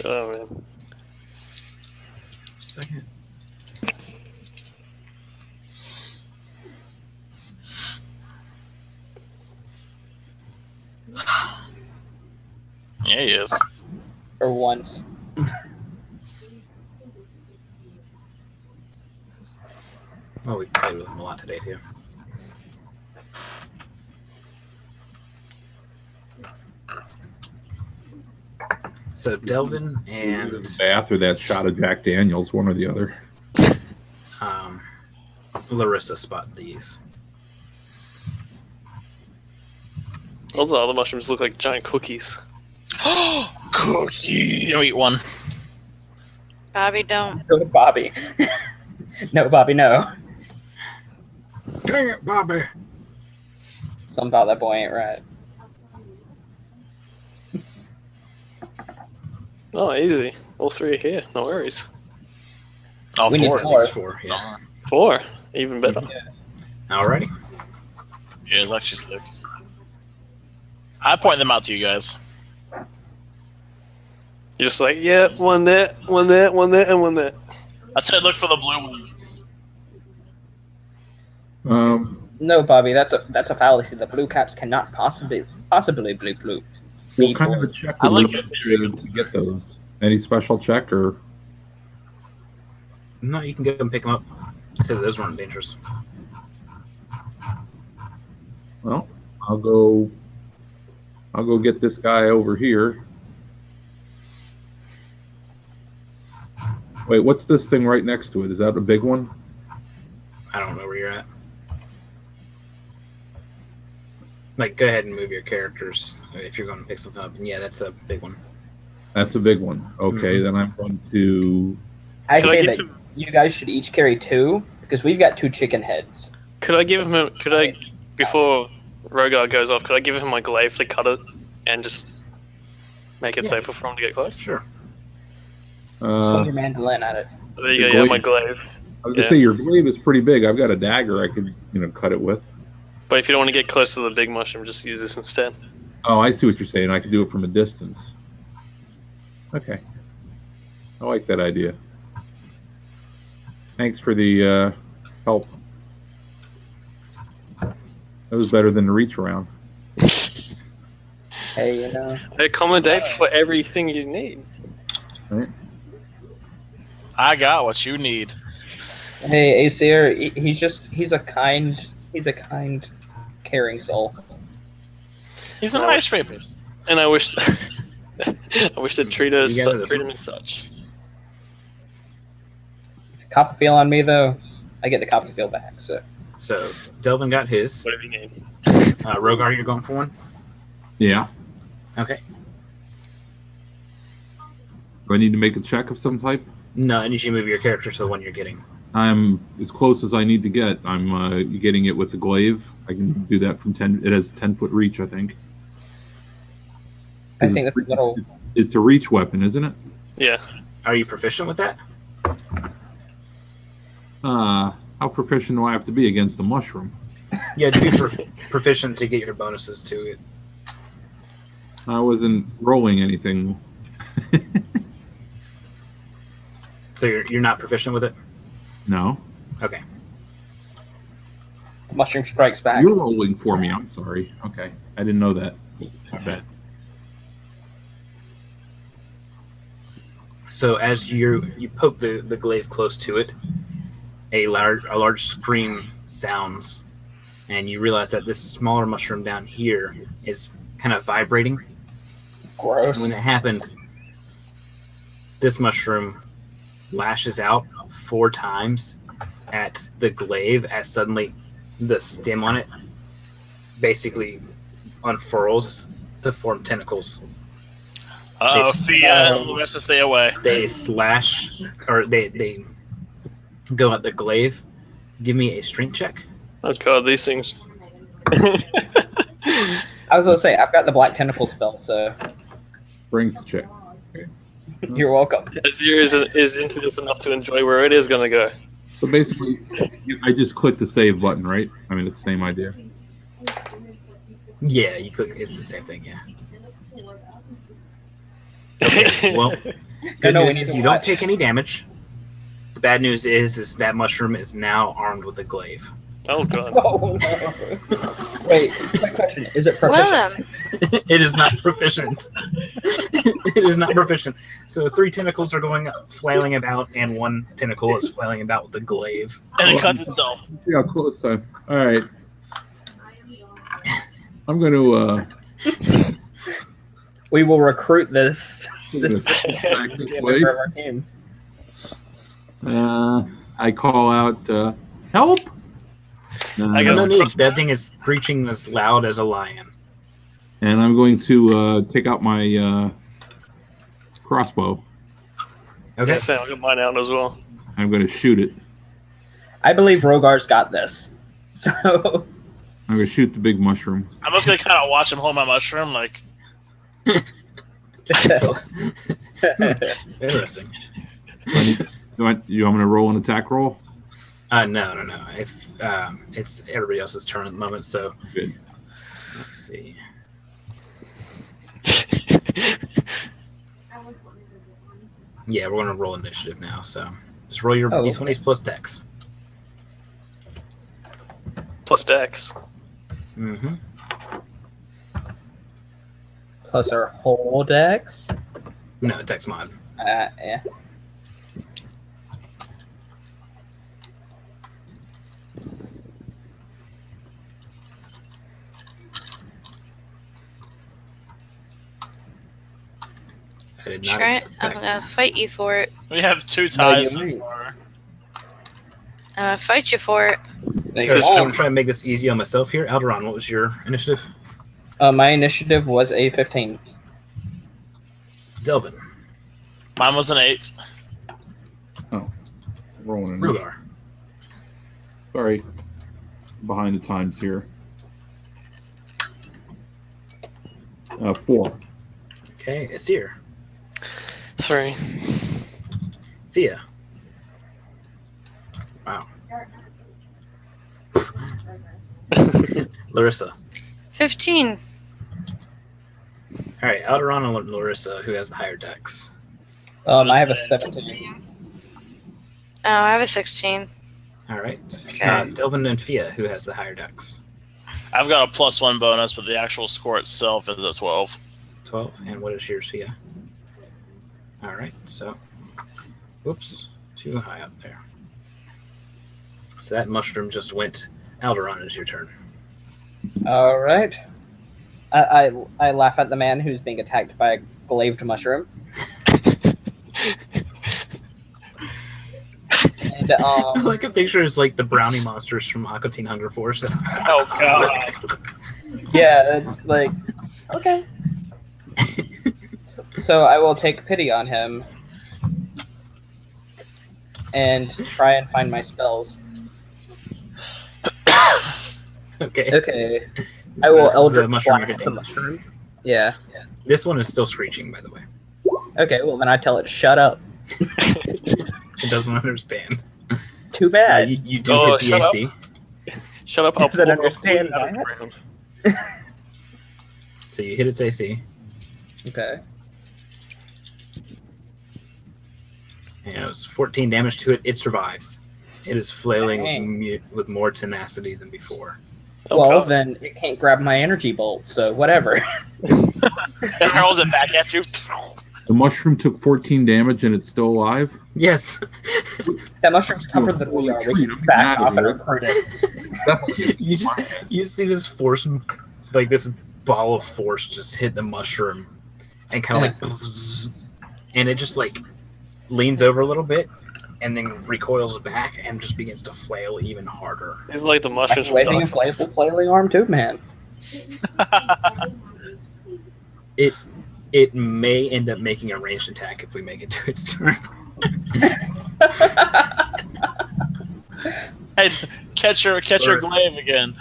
Oh, man. Second. Yeah, he is. For once. Well, we played with him a lot today too. So Delvin and The bath or that shot of Jack Daniels, one or the other. Larissa spot these. All the other mushrooms look like giant cookies. Cookie. You eat one. Bobby, don't. No, Bobby. No, Bobby, no. Dang it, Bobby! Something about that boy ain't right. Oh, easy. All 3 are here. No worries. Oh, We need four. some more. These four, yeah. 4. Even better. Alrighty. Yeah, it's actually 6. I point them out to you guys. You're just like, yeah, one there, one there, one there, and one there. I said look for the blue ones. No, Bobby, that's a fallacy. The blue caps cannot possibly blue. What kind of a check I would like we your do theory. to get those? Any special check or? No, you can go and pick them up. I said those weren't dangerous. Well, I'll go get this guy over here. Wait, what's this thing right next to it? Is that a big one? I don't know where you're at. Like, go ahead and move your characters if you're going to pick something up. And yeah, that's a big one. That's a big one. Okay, then I'm going to. I Could I say give that him- you guys should each carry 2 because we've got 2 chicken heads. Could I give him a, could I, before Rogar goes off, could I give him my glaive to cut it and just make it safer for him to get close? Sure. Swing your mandolin at it. There you Your go, yeah, my glaive. glaive. I was gonna say your glaive is pretty big. I've got a dagger I could, cut it with. But if you don't want to get close to the big mushroom, just use this instead. Oh, I see what you're saying. I could do it from a distance. Okay. I like that idea. Thanks for the help. That was better than the reach around. Hey, I accommodate for everything you need. Right? I got what you need. hey, Aesir, he's a kind, caring soul. He's an ice rapist. And I wish they'd treat So you got him as such. Copperfield on me though, I get the Copperfield back. So Delvin got his. Whatever you need. Rogar, you're going for one? Yeah. Okay. Do I need to make a check of some type? No, and you should move your character to the one you're getting. I'm as close as I need to get. I'm getting it with the glaive. I can do that from 10. It has 10-foot reach, I think. I think it's a little. It's a reach weapon, isn't it? Yeah. Are you proficient with that? How proficient do I have to be against a mushroom? Yeah, to be proficient to get your bonuses to it. I wasn't rolling anything. So you're not proficient with it? No. Okay. Mushroom strikes back. You're rolling for me. I'm sorry. Okay. I didn't know that. My bad. So as you poke the glaive close to it, a large scream sounds, and you realize that this smaller mushroom down here is kind of vibrating. Gross. And when it happens, this mushroom lashes out 4 times at the glaive as suddenly the stem on it basically unfurls to form tentacles. Uh-oh, Thea and Louisa, stay away. They slash, or they go at the glaive. Give me a strength check. Oh god, these things. I was gonna say I've got the black tentacle spell, so Strength check. you're welcome. Azir is into this enough to enjoy where it is gonna go. So basically, I just click the save button, right? I mean, it's the same idea. Yeah, you click. It's the same thing. Yeah. Okay, well, good No, we news need is to you don't watch. take any damage. The bad news is that mushroom is now armed with a glaive. Oh god. Oh no! Wait, quick question: is it proficient? Well, It is not proficient. It is not proficient. So 3 tentacles are going up, flailing about, and 1 tentacle is flailing about with the glaive. And it cuts itself. See how close I. All right. I'm going to. We will recruit this. This back this way. member of our team. I call out, help! I got No need. That thing is screeching as loud as a lion. And I'm going to take out my crossbow. Okay. Yeah, Sam, I'll get mine out as well. I'm going to shoot it. I believe Rogar's got this. So I'm going to shoot the big mushroom. I'm just gonna kind of watch him hold my mushroom, like, Interesting. You want me to roll an attack roll? No. If it's everybody else's turn at the moment, so Good. let's see. Yeah, we're gonna roll initiative now. So just roll your Oh, d20s plus dex. Plus Dex. Mm-hmm. plus our whole dex. No, dex mod. Yeah. I did not try it. expect. I'm gonna fight you for it. we have 2 ties No, you so far. Fight you for it. There So you I'm go. gonna try and make this easy on myself here. Alderon, what was your initiative? My initiative was a 15. Delvin, Mine was an 8. Rolling an Rugar, Sorry. Behind the times here. 4. okay, Asir, 3. Thea, Larissa. 15. All right, Alderon and Larissa, who has the higher dex? I have a 17. Oh, I have a 16. All right. Okay. Delvin and Fia, who has the higher dex? I've got a +1 bonus, but the actual score itself is a 12. 12. And what is yours, Fia? All right, so, whoops, too high up there. So that mushroom just went. Alderon, it's your turn. All right. I laugh at the man who's being attacked by a glaived mushroom. And Like a picture is like the brownie monsters from Aqua Teen Hunger Force. Oh, God. yeah, it's like okay. So I will take pity on him and try and find my spells. Okay. Okay. I So will this is the Eldritch mushroom Blast you're the hitting. mushroom. Yeah. This one is still screeching, by the way. Okay, well then I tell it shut up. It doesn't understand. Too bad. You do Oh, hit the shut up. AC. Shut up! I'll Does it pull understand out of the that? ground. So you hit its AC, Okay. and it was 14 damage to it. It survives. It is flailing Dang. with more tenacity than before. Oh, Well God. then it can't grab my energy bolt, so whatever. It hurls it back at you. The mushroom took 14 damage and it's still alive. Yes. That mushroom's tougher than we are. We can back off and recruit it. you see this force, like this ball of force, just hit the mushroom, and kind of like, and it just like leans over a little bit, and then recoils back and just begins to flail even harder. These are like the mushrooms from Waving a Dark Souls. flailing arm too, man. It may end up making a ranged attack if we make it to its turn. Hey, catch your glaive again.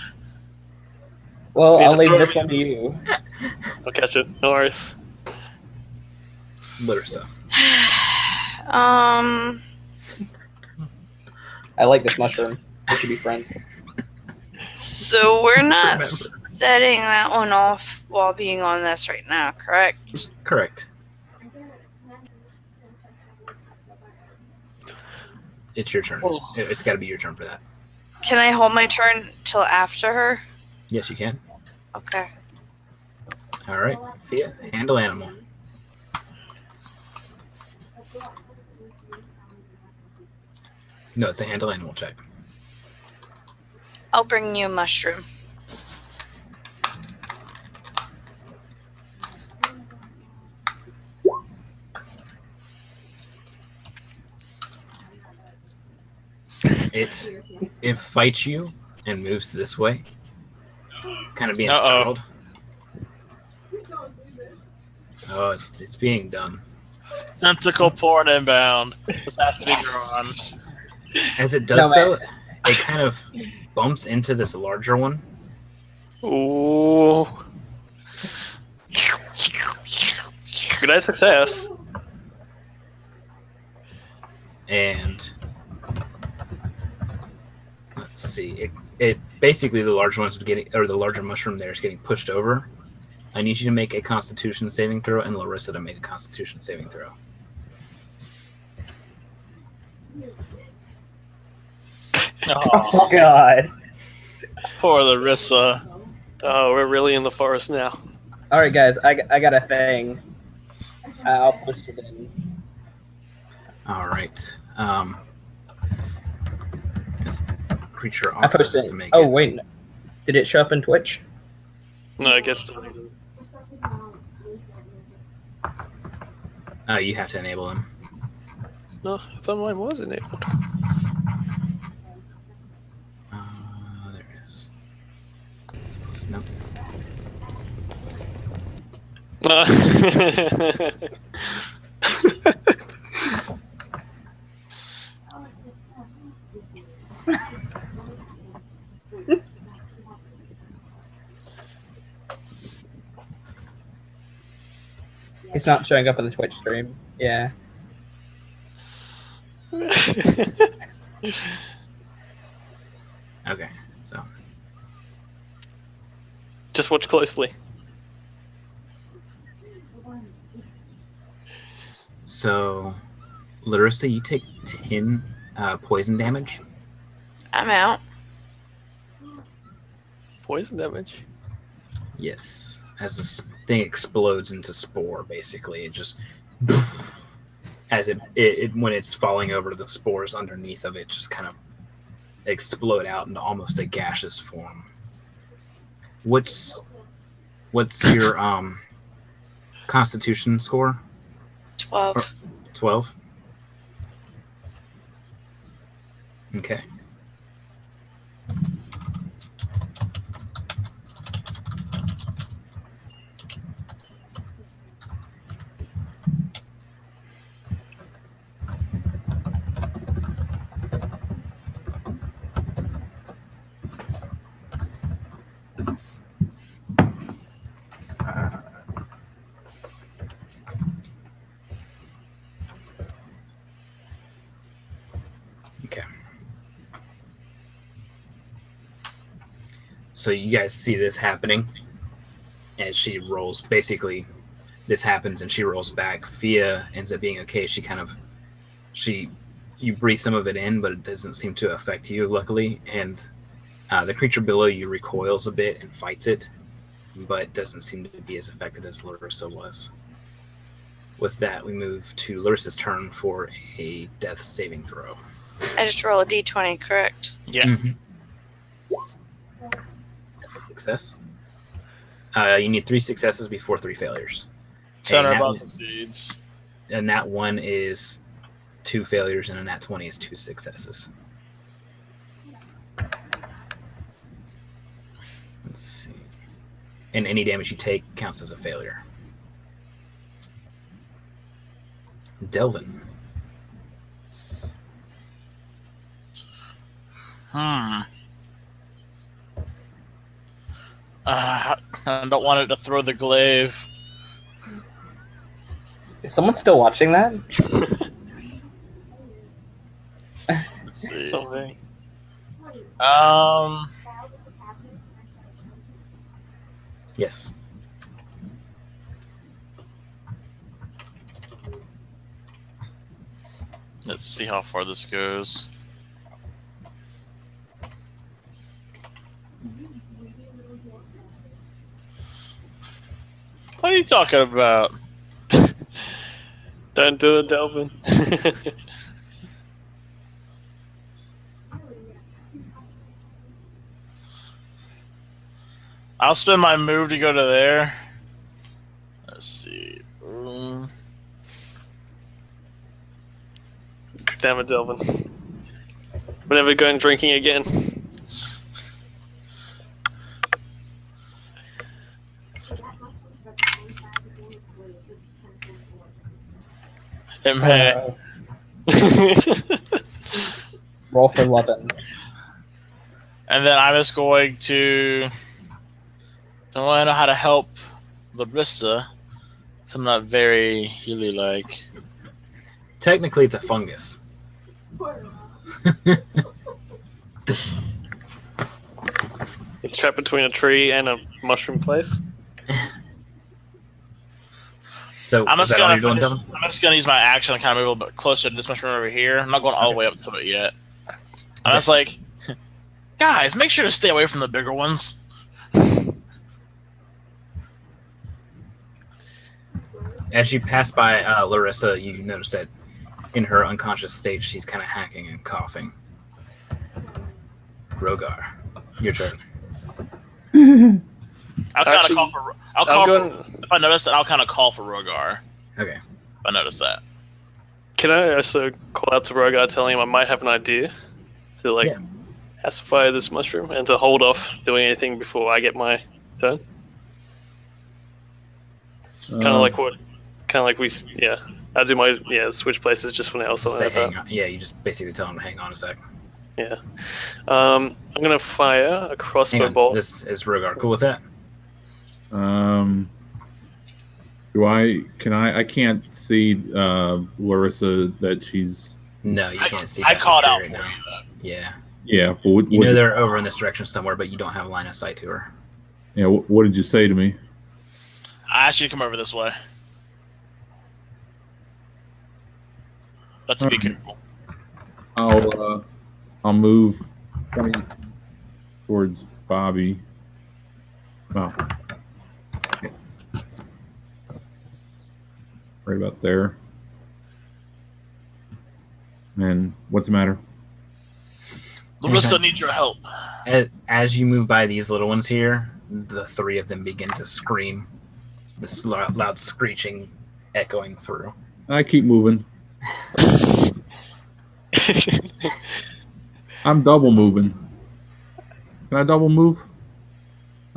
Well, We have I'll to leave throw this it- one to you. I'll catch it. No worries. Larissa. Um, I like this mushroom. We should be friends. so we're not Remember. setting that one off while being on this right now, correct? Correct. It's your turn. Oh. It's got to be your turn for that. Can I hold my turn till after her? Yes, you can. Okay. All right. Fia, handle animal. No, it's a handle animal check. I'll bring you a mushroom. It fights you and moves this way, kind of being Uh-oh. startled. Oh, it's being done. Tentacle porn inbound. This has to be drawn. As it does No, so, it kind of bumps into this larger one. Ooh. Good success. And let's see, it basically the larger one's getting, or the larger mushroom there is getting pushed over. I need you to make a Constitution saving throw, and Larissa to make a Constitution saving throw. Oh god. Poor Larissa. Oh, we're really in the forest now. All right, guys. I got a thing. I'll post it in. All right. This creature I also posted. has to make Oh it. wait, did it show up in Twitch? No, I guess. You have to enable him. No, I thought mine was enabled. There it is. Nope. It's not showing up in the Twitch stream. Yeah. Okay, so Just watch closely. So, Larissa, you take 10 poison damage. I'm out. Poison damage. Yes, as this thing explodes into spore, basically, it just as it when it's falling over, the spores underneath of it just kind of explode out into almost a gaseous form. What's your Constitution score? 12. 12. Okay. Okay. So you guys see this happening as she rolls. Basically, this happens and she rolls back. Fia ends up being okay. You breathe some of it in, but it doesn't seem to affect you, luckily. And the creature below you recoils a bit and fights it, but doesn't seem to be as affected as Larissa was. With that, we move to Larissa's turn for a death saving throw. I just roll a d20, correct? Yeah. Mm-hmm. That's a success. You need 3 successes before 3 failures. 10 or And above that- succeeds. And that 1 is 2 failures, and a nat 20 is 2 successes. Let's see. And any damage you take counts as a failure. Delvin. I don't want it to throw the glaive. Is someone still watching that? Let's see. Something. Yes. Let's see how far this goes. What are you talking about? Don't do it, Delvin. I'll spend my move to go to there. Let's see. Boom. Damn it, Delvin. We're never going drinking again. It may. Roll for 11. And then I'm just going to. Don't want to know how to help Larissa. So I'm not very healy like. Technically, it's a fungus. He's trapped between a tree and a mushroom place. So I'm is just that all gonna you're doing, finish, Devin? I'm just gonna use my action to kind of move a little bit closer to this mushroom over here. I'm not going all the way up to it yet. I'm just like, guys, make sure to stay away from the bigger ones. As you pass by Larissa, you notice that in her unconscious state, she's kind of hacking and coughing. Rogar, your turn. I'll kind of Actually, call for. If I notice that, I'll kind of call for Rogar. Okay. If I notice that. Can I also call out to Rogar telling him I might have an idea to pacify this mushroom and to hold off doing anything before I get my turn? Kind of like we I do my switch places just for now. Say Something like hang that. on. Yeah, you just basically tell him to hang on a sec. Yeah. I'm gonna fire a crossbow Hang on. bolt. This is Rogar. Cool with that? I can't see Larissa that she's. No, you can't see. I that called tree out right for now. you. Yeah. Yeah, but You know they're over in this direction somewhere, but you don't have line of sight to her. Yeah, what did you say to me? I asked you to come over this way. But to be careful. I'll move 20 towards Bobby. Oh. Right about there. And what's the matter? Larissa needs your help. As you move by these little ones here, the three of them begin to scream. This loud screeching echoing through. I keep moving. I'm double moving. Can I double move?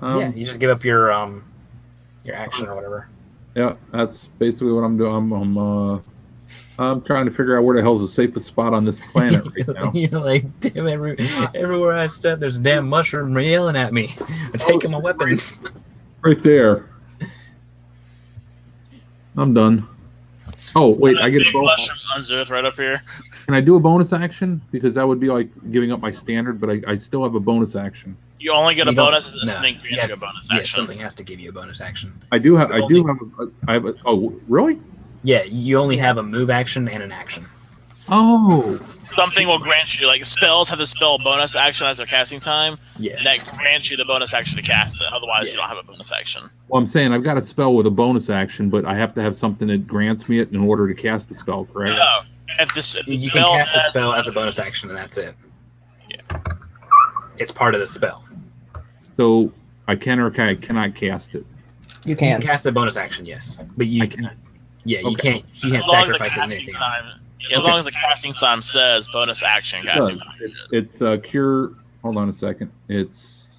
Yeah, you just give up your action or whatever. Yeah, that's basically what I'm doing. I'm trying to figure out where the hell's the safest spot on this planet right now. You're like, damn, everywhere I step, there's a damn mushroom yelling at me. I'm taking my weapons. Right there. I'm done. Oh, wait, I get a bonus. Mushroom on Zerth right up here. Can I do a bonus action? Because that would be like giving up my standard, but I still have a bonus action. You only get a bonus if No. something grants you a bonus action. Something has to give you a bonus action. I have a, oh, really? Yeah, you only have a move action and an action. Oh. Something will grant you, like spells have the spell bonus action as their casting time. Yeah. And that grants you the bonus action to cast it. Otherwise, you don't have a bonus action. Well, I'm saying I've got a spell with a bonus action, but I have to have something that grants me it in order to cast the spell, correct? No. If the You spell can cast the has- spell as a bonus action, and that's it. Yeah. It's part of the spell. So I can or cannot cast it. You You can. can cast a bonus action, yes, but I cannot. yeah, you Okay. can't. You can't As long as the sacrifice it in casting anything else. time, as long as the casting time says bonus action casting time. It's cure. Hold on a second. It's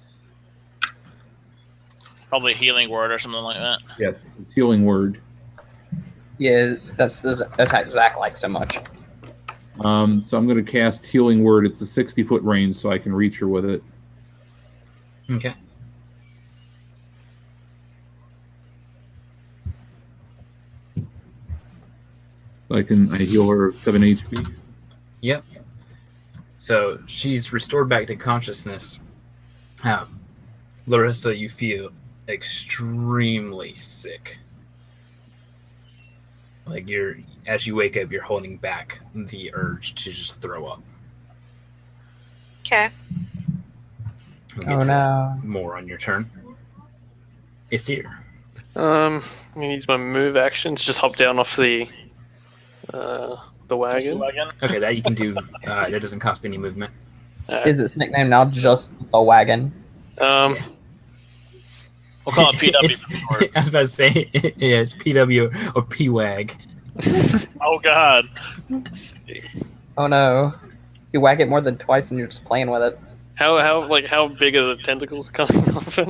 Probably a healing word or something like that. yes, it's healing word. Yeah, that's doesn't attack Zach like so much. So I'm going to cast healing word. It's a 60-foot range, so I can reach her with it. Okay. So I heal her 7 HP. Yep. So she's restored back to consciousness. Larissa, you feel extremely sick. Like as you wake up, you're holding back the urge to just throw up. Okay. We'll get Oh to no. more on your turn. Isir. I'm gonna use my move actions. Just hop down off the wagon. Okay, that you can do. That doesn't cost any movement. Is its nickname now just the wagon? Um, We'll call it PW. It's- I was about to say, yeah, it's PW or PWAG. Oh God. Oh no. You whack it more than twice and you're just playing with it. how big are the tentacles coming off it?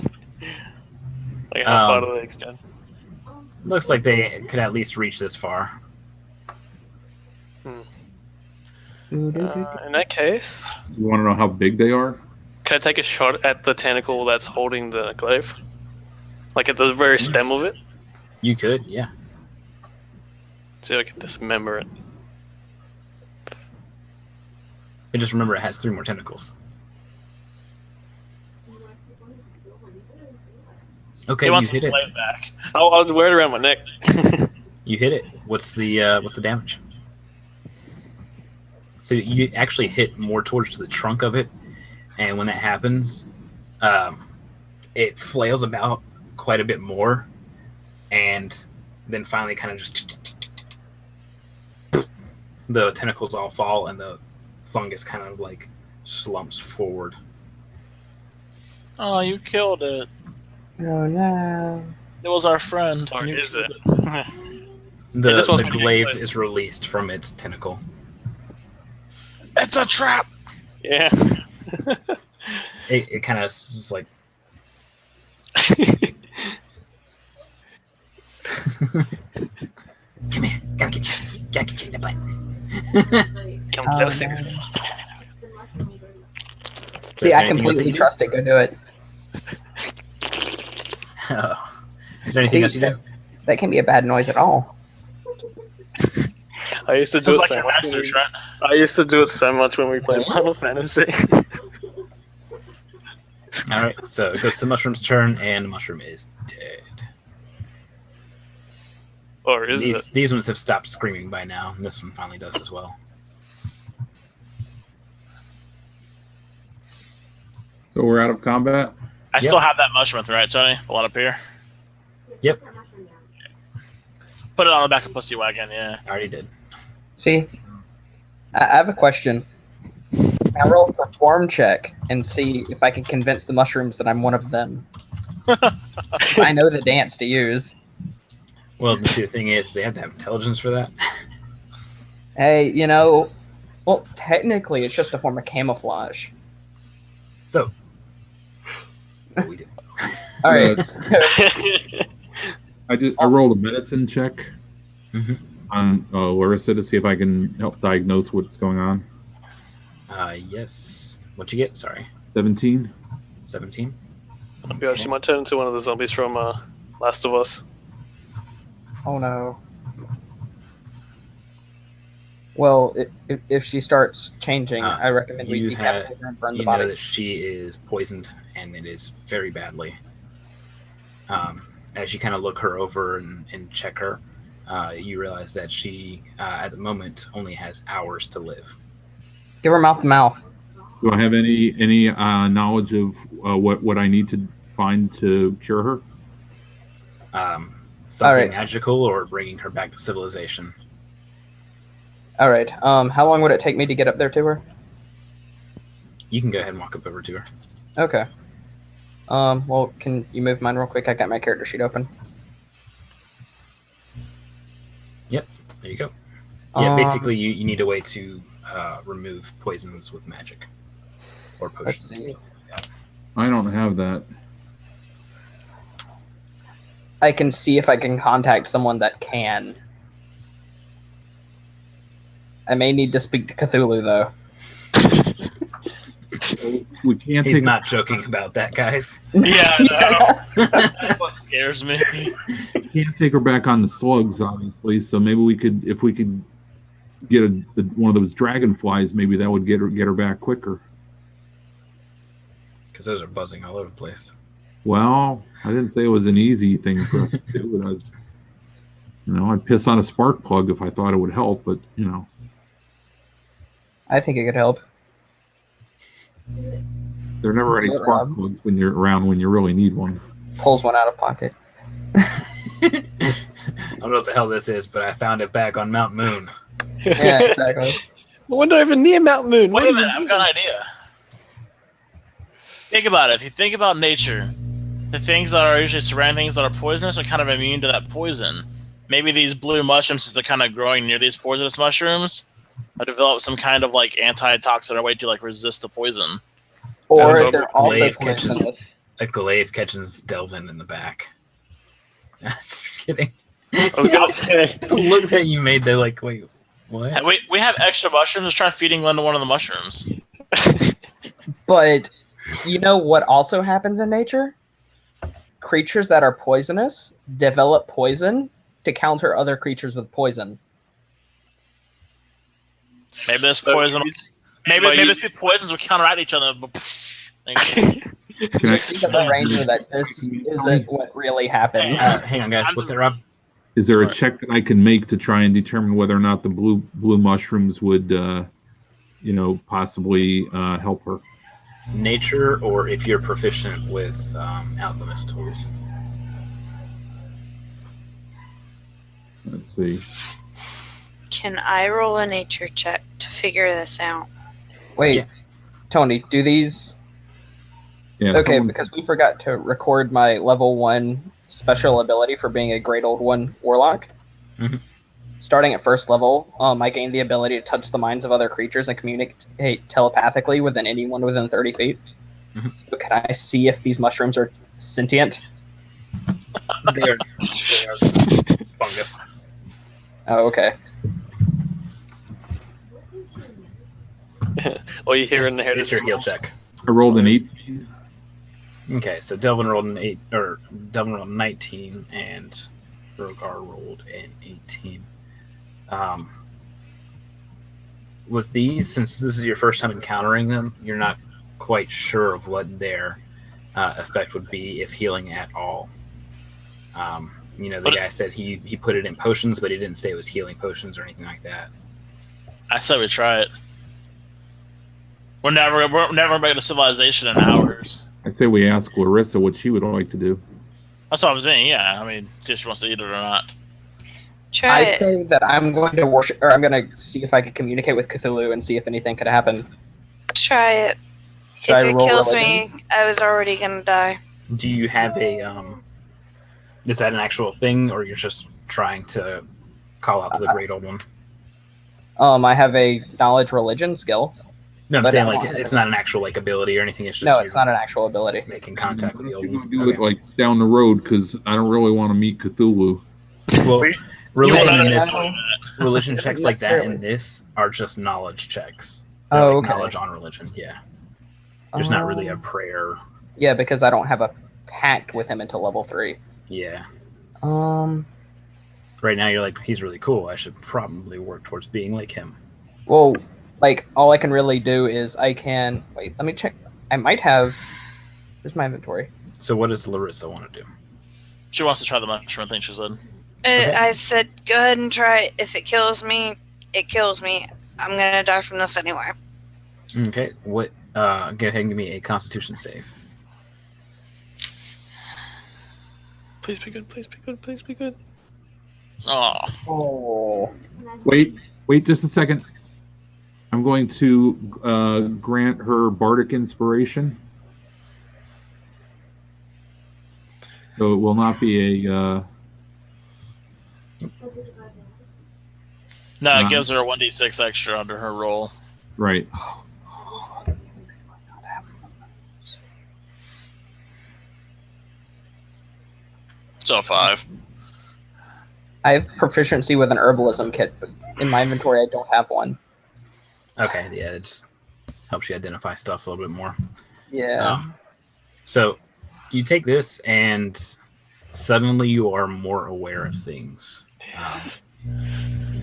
Like how far do they extend? Looks like they could at least reach this far. In that case, You want to know how big they are? can I take a shot at the tentacle that's holding the glaive? Like at the very stem of it? You could, yeah. See if I can dismember it. But just remember, it has 3 more tentacles. Okay, He you wants hit his it. blade back. I'll wear it around my neck. You hit it. What's the damage? So you actually hit more towards the trunk of it, and when that happens, it flails about quite a bit more, and then finally kind of just the tentacles all fall, and the fungus kind of like slumps forward. Oh, you killed it. Oh no. It was our friend. Or You is killed it? The, It just wants the me to glaive get is released from its tentacle. It's a trap. Yeah. It kind of just like come here, gotta get you in the butt. Come Oh, closer. no. So See, is there I anything else that completely you do? trust it. Go do it. Oh. Is there anything else you do? That can't be a bad noise at all. I used to This do is it like so your much. master, Trent. I used to do it so much when we played Final Fantasy. All right, so it goes to the mushroom's turn, and the mushroom is dead. Or is it? These ones have stopped screaming by now, and this one finally does as well. So we're out of combat. I still have that mushroom with me, right, Tony? The one up here. Yep, Put it on the back of Pussy Wagon, yeah. I already did. See, I have a question. I roll a perform check and see if I can convince the mushrooms that I'm one of them. I know the dance to use. Well, the thing is, they have to have intelligence for that. Hey, well, technically, it's just a form of camouflage. So, what we do? All right. I rolled a medicine check Mhm. on Larissa to see if I can help diagnose what's going on. Yes. What'd you get? Sorry. 17. 17. Yeah, she might turn into one of the zombies from Last of Us. Oh no. Well, if she starts changing, I recommend we decapitate her and burn the You know body. that she is poisoned, and it is very badly. As you kind of look her over and check her, you realize that she, at the moment, only has hours to live. Give her mouth to mouth. Do I have any knowledge of what I need to find to cure her? Something right. magical or bringing her back to civilization. All right. How long would it take me to get up there to her? You can go ahead and walk up over to her. Okay. Well, can you move mine real quick? I got my character sheet open. Yep, there you go. Yeah, basically you need a way to remove poisons with magic or potions. Let's see. I don't have that. I can see if I can contact someone that can. I may need to speak to Cthulhu, though. We can't He's take. not joking about that, guys. Yeah, no. That's what scares me. We can't take her back on the slugs, obviously. So maybe we could, if we could get one of those dragonflies, maybe that would get her back quicker. Because those are buzzing all over the place. Well, I didn't say it was an easy thing for us to do. But I'd piss on a spark plug if I thought it would help. But I think it could help. there are never any spark plugs when you're around when you really need one. Pulls one out of pocket. I don't know what the hell this is, but I found it back on Mount Moon. Yeah, exactly. We're not even near Mount Moon. Wait a minute, I've got an idea. Think about it. If you think about nature, the things that are usually surrounding things that are poisonous are kind of immune to that poison. Maybe these blue mushrooms, since they're kind of growing near these poisonous mushrooms, have developed some kind of like antitoxin or way to like resist the poison. Or So they're also glaive poisonous. a glaive catches Delvin in the back. Just kidding. I was gonna say. The look that you made, they're like, wait, what? We have extra mushrooms. Let's try feeding Linda one of the mushrooms. But you know what also happens in nature? Creatures that are poisonous develop poison to counter other creatures with poison. Maybe this poison. Maybe these two poisons will counteract each other. Can I, Think of the ranger that this isn't what really happens. Hang on, guys. What's that, Rob? is there a check that I can make to try and determine whether or not the blue mushrooms would, possibly help her? Nature, or if you're proficient with alchemist tools. Let's see. Can I roll a nature check to figure this out? Wait, Yeah. Tony, do these... Yeah. Okay, someone- because we forgot to record my level 1 special ability for being a Great Old One Warlock. Mhm. Starting at first level, I gained the ability to touch the minds of other creatures and communicate telepathically within anyone within 30 feet. Mhm. So can I see if these mushrooms are sentient? They are fungus. Oh, okay. All you hear in the head It's is your heal check. I rolled an 18. Okay, so Delvin rolled an 8, or Delvin rolled 19, and Rogar rolled an 18. With these, since this is your first time encountering them, you're not quite sure of what their effect would be, if healing at all. The guy said he put it in potions, but he didn't say it was healing potions or anything like that. I said we try it. We're never back to civilization in hours. I say we ask Larissa what she would like to do. That's what I was saying. Yeah, I mean, see if she wants to eat it or not. Try I it. say that I'm going to worship, or I'm going to see if I can communicate with Cthulhu and see if anything could happen. Try it. Should I If it roll kills religion? me, I was already gonna die. Do you have a is that an actual thing, or you're just trying to call out to the great old one? I have a knowledge religion skill. No, I'm But saying I like don't have it's it. not an actual like ability or anything. It's just No, you're it's not an actual ability. making contact with the old You're one. gonna do it like down the road because I don't really want to meet Cthulhu. Well, You religion wanna in this, know religion Not checks like that necessarily. in this are just knowledge checks. They're Oh, like okay. knowledge on religion. Yeah, there's not really a prayer. Yeah, because I don't have a pact with him until level 3. Yeah, Um. right now you're like, he's really cool. I should probably work towards being like him. Well, like all I can really do is I can wait. Let me check. I might have. Where's my inventory? So what does Larissa want to do? She wants to try the mushroom thing. She said. I said, go ahead and try it. If it kills me, it kills me. I'm gonna die from this anyway. Okay, what? Go ahead and give me a Constitution save. Please be good. Please be good. Please be good. Oh, Oh. Wait just a second. I'm going to grant her bardic inspiration. So it will not be a. no! It gives her a 1d6 extra under her roll. Right. So 5. I have proficiency with an herbalism kit, but in my inventory I don't have one. Okay, yeah, it just helps you identify stuff a little bit more. Yeah. So you take this, and suddenly you are more aware of things.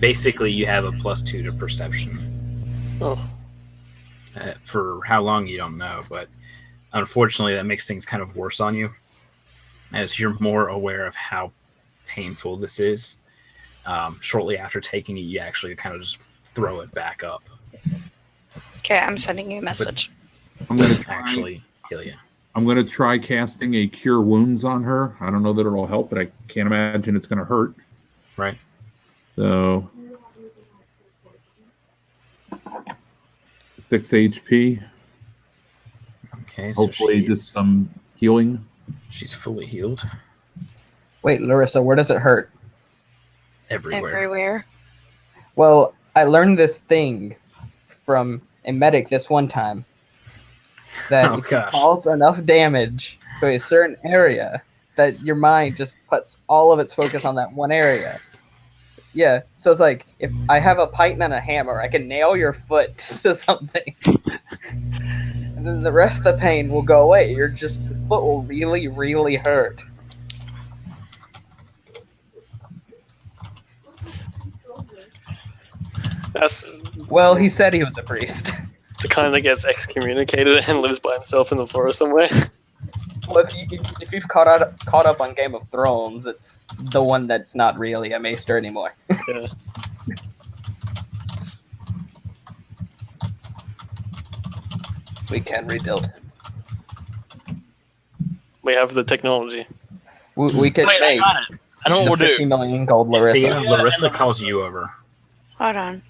Basically, you have a +2 to perception. Oh, For how long, you don't know, but unfortunately, that makes things kind of worse on you, as you're more aware of how painful this is. Shortly after taking it, you actually kind of just throw it back up. Okay, I'm sending you a message. I'm It going doesn't to actually heal you. I'm going to try casting a cure wounds on her. I don't know that it'll help, but I can't imagine it's going to hurt. Right. So 6 HP. Okay, so Hopefully, just some healing. she's fully healed Wait, Larissa, where does it hurt? everywhere. Everywhere. Well, I learned this thing from a medic this one time. That Oh, if you gosh. cause enough damage to a certain area, that your mind just puts all of its focus on that one area. Yeah, so it's like, if I have a python and a hammer, I can nail your foot to something. And then the rest of the pain will go away. Your foot will really, really hurt. that's Well, he said he was a priest. the kind that gets excommunicated and lives by himself in the forest somewhere. Well, if you've caught up on Game of Thrones, it's the one that's not really a maester anymore. Yeah. We can rebuild him. We have the technology. We could Wait, I make got it. I know what the we'll 50 do. million gold Thea, Larissa. Larissa calls you over. Hold on.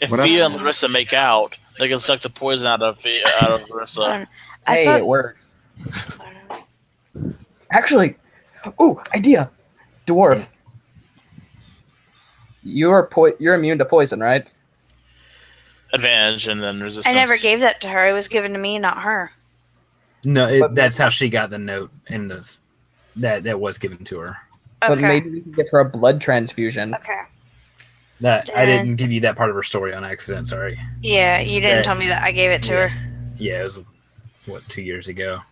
If What Fia and happened? Larissa make out, they can suck the poison out of Hold Larissa. on. I Hey, thought. it works. Hold on. Actually, idea, dwarf. You're immune to poison, right? Advantage and then resistance. I never gave that to her. It was given to me, not her. No, But- that's how she got the note in this. That was given to her. But Okay. maybe we can give her a blood transfusion. Okay. That I Then- didn't give you that part of her story on accident. Sorry. Yeah, you didn't Yeah. tell me that. I gave it to Yeah. her. Yeah, it was 2 years ago.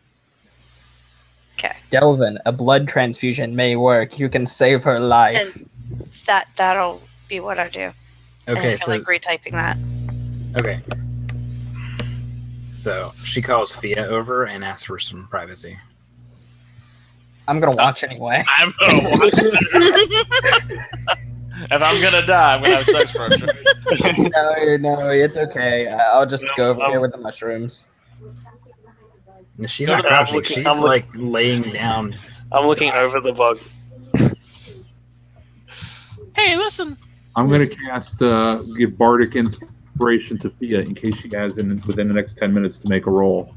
Okay. Delvin, a blood transfusion may work. You can save her life. Then that'll be what I do. I Okay, don't feel so like retyping that. okay. So she calls Fia over and asks for some privacy. I'm gonna watch anyway. I'm gonna watch it. If I'm gonna die, I'm gonna have sex first. Right? No, it's okay. I'll just go over here with the mushrooms. And she's Go not to the- crouching. I'm looking- She's I'm like laying down. I'm looking over the bug. Hey, listen. I'm going to cast give Bardic Inspiration to Fia in case she has within the next 10 minutes to make a roll.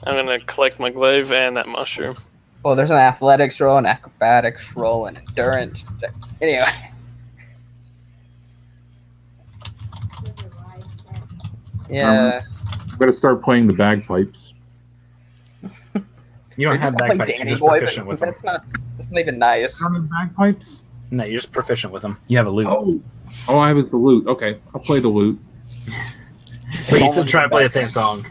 I'm gonna collect my glaive and that mushroom. Well, there's an athletics roll, an acrobatics roll, an endurance. Anyway. Yeah. I'm going to start playing the bagpipes. You don't have Like bagpipes. You're Danny just Boy, proficient with them. That's not even nice. You don't have bagpipes? No, you're just proficient with them. You have a lute. Oh, I was the lute. Okay, I'll play the lute. But you still try to play the same song.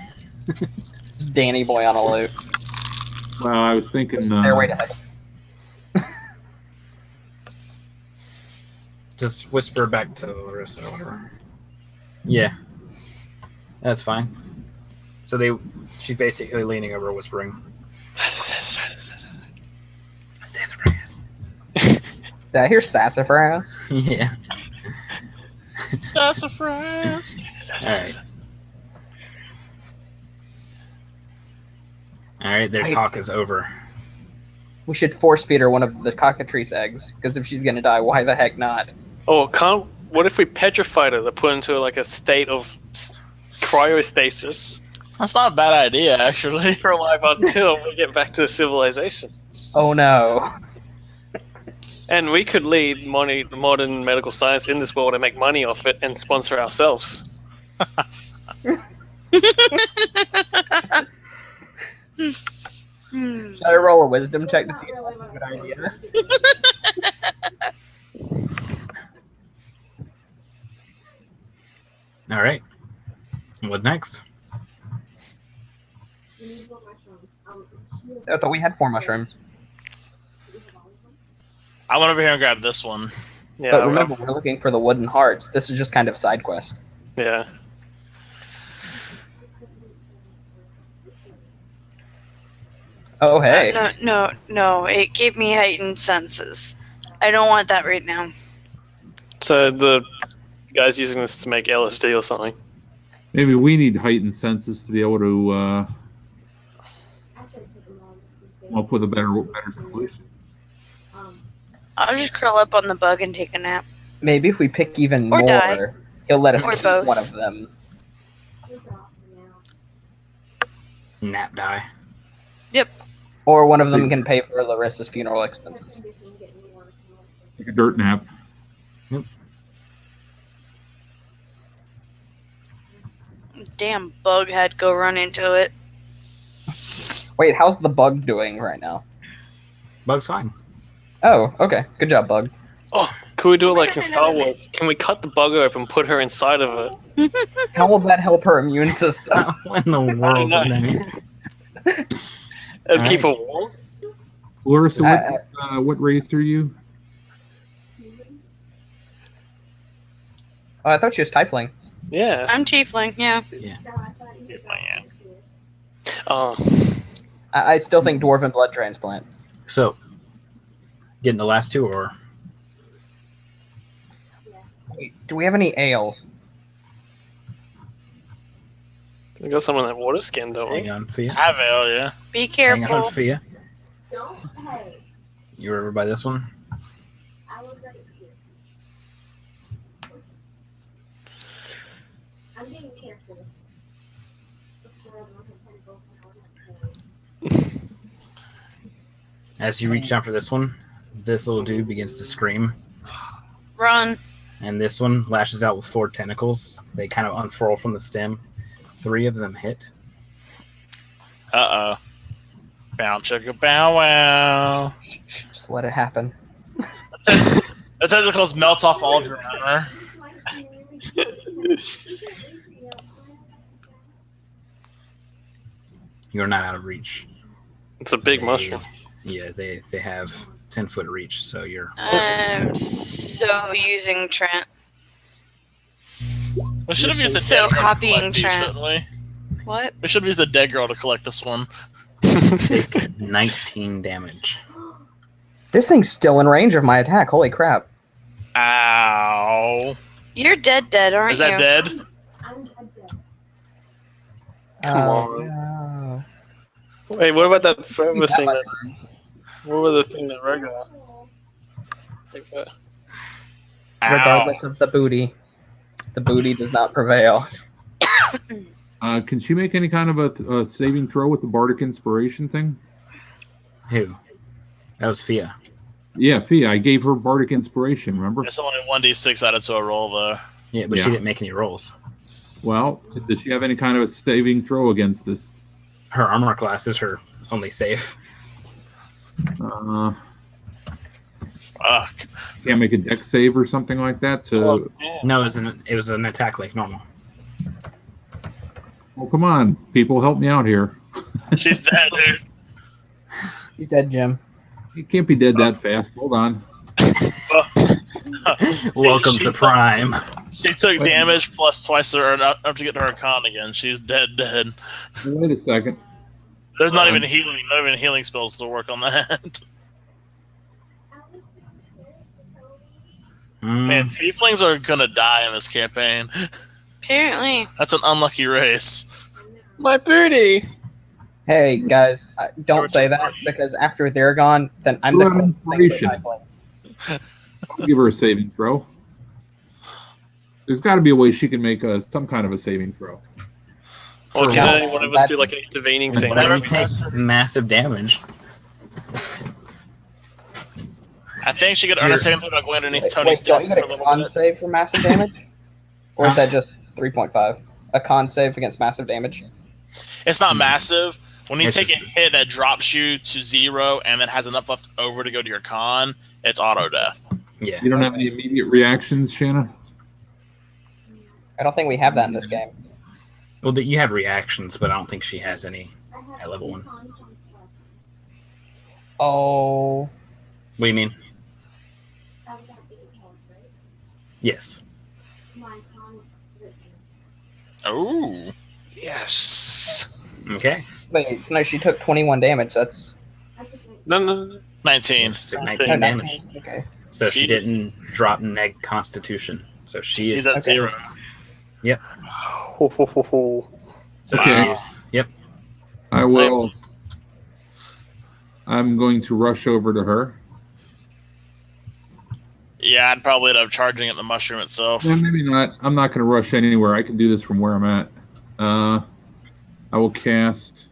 Just Danny Boy on a loop. Well, I was thinking. Stairway to heaven. Just whisper back to Larissa or whatever. Yeah. That's fine. So she's basically leaning over whispering. Sassafras. Did I hear sassafras? Yeah. Sassafras. Alright. Alright, their Wait. talk is over. We should force feed her one of the cockatrice eggs, because if she's gonna die, why the heck not? Oh, what if we petrified her to put into like a state of cryostasis That's not a bad idea, actually. for life until we get back to civilization? Oh no. And we could lead modern medical science in this world and make money off it and sponsor ourselves. Should I roll a wisdom check to see if that's a good idea? Alright. What next? I thought we had 4 mushrooms. I went over here and grabbed this one. Yeah, But remember, we're looking for the wooden hearts. This is just kind of a side quest. yeah. Oh, hey. No. It gave me heightened senses. I don't want that right now. So the guy's using this to make LSD or something. Maybe we need heightened senses to be able to come up with a better solution. I'll just curl up on the bug and take a nap. Maybe if we pick even Or more, die. he'll let us Or keep both. one of them. Nap die. Or one of them can pay for Larissa's funeral expenses. Take a dirt nap. Damn bug had go run into it. Wait, how's the bug doing right now? Bug's fine. Oh, okay. Good job, bug. Oh, could we do it like in Star Wars? Can we cut the bug open, put her inside of it? How will that help her immune system? What in the world? know. And keep her Alright. warm? Larissa, what race are you? Oh, I thought she was Tiefling. Yeah. I'm tiefling, yeah. Oh, I still think dwarven blood transplant. So, getting the last 2 or? Wait, do we have any ale? we got some of that water skin, don't we? Hang on, Fia. Have ale, yeah. Be Hang on, careful. Fia. Don't hey. You were over by this one? I was right here. I'm being careful. Before I look at tentacles and all that stuff. As you reach down for this one, this little dude begins to scream. Run. And this one lashes out with 4 tentacles. They kind of unfurl from the stem. 3 of them hit. Uh-oh. Bow chugga bow wow. Just let it happen. The tentacles melt off all of your armor. You're not out of reach. It's a big They- mushroom. Yeah, they have 10-foot reach, so you're... I'm so using Trent. We should have used the So damage on copying Collective, Trent. shouldn't we? What? We should have used the dead girl to collect this one. Take 19 damage. This thing's still in range of my attack. Holy crap. Ow. You're dead, aren't Is that you? dead? I'm dead. Come on. No. Wait, what about that further That thing? might- What was the thing that Reg got? Like that. Regardless of the booty does not prevail. Can she make any kind of a saving throw with the Bardic Inspiration thing? Who? That was Fia. Yeah, Fia. I gave her Bardic Inspiration, remember? There's only 1d6 added to a roll, though. Yeah, but Yeah. she didn't make any rolls. Well, does she have any kind of a saving throw against this? Her armor class is her only save. Fuck. Can't make a dex save or something like that to... Oh, damn. No, it was an attack like normal. Oh, come on, people, help me out here. She's dead, dude. He's dead, Jim. You can't be dead that fast. Hold on. Welcome She- to Prime. She took damage plus twice her up to get to her con again. She's dead. Wait a second. There's not even healing spells to work on that. Man, tieflings are gonna die in this campaign. Apparently. That's an unlucky race. My booty! Hey, guys, don't say that, because after they're gone, then I'm the You're an closest thing to inspiration. cycling. I'll give her a saving throw. There's got to be a way she can make some kind of a saving throw. Or For can what? any one of us do like an intervening thing? Whenever you take massive damage. I think she could earn a saving throw by going underneath Wait, Tony's don't desk you for get a a little con bit. save for massive damage? Or is that just 3.5? A con save against massive damage? It's not massive. When you It's take a just- hit that drops you to 0 and then has enough left over to go to your con, it's auto death. Yeah. You don't have any immediate reactions, Shanna? I don't think we have that in this game. Well, you have reactions, but I don't think she has any at level 1. What Oh, do you mean? Yes. Ooh. Yes. Okay. wait, no, she took 21 damage. That's... No. 19. She took Oh, 19 damage. Okay. So she Jeez. didn't drop neg constitution. So she is. She's at Okay. 0. Ho, ho, ho, ho. So Okay. she is. Yep. I will. I'm going to rush over to her. Yeah, I'd probably end up charging at the mushroom itself. Yeah, maybe not. I'm not going to rush anywhere. I can do this from where I'm at. I will cast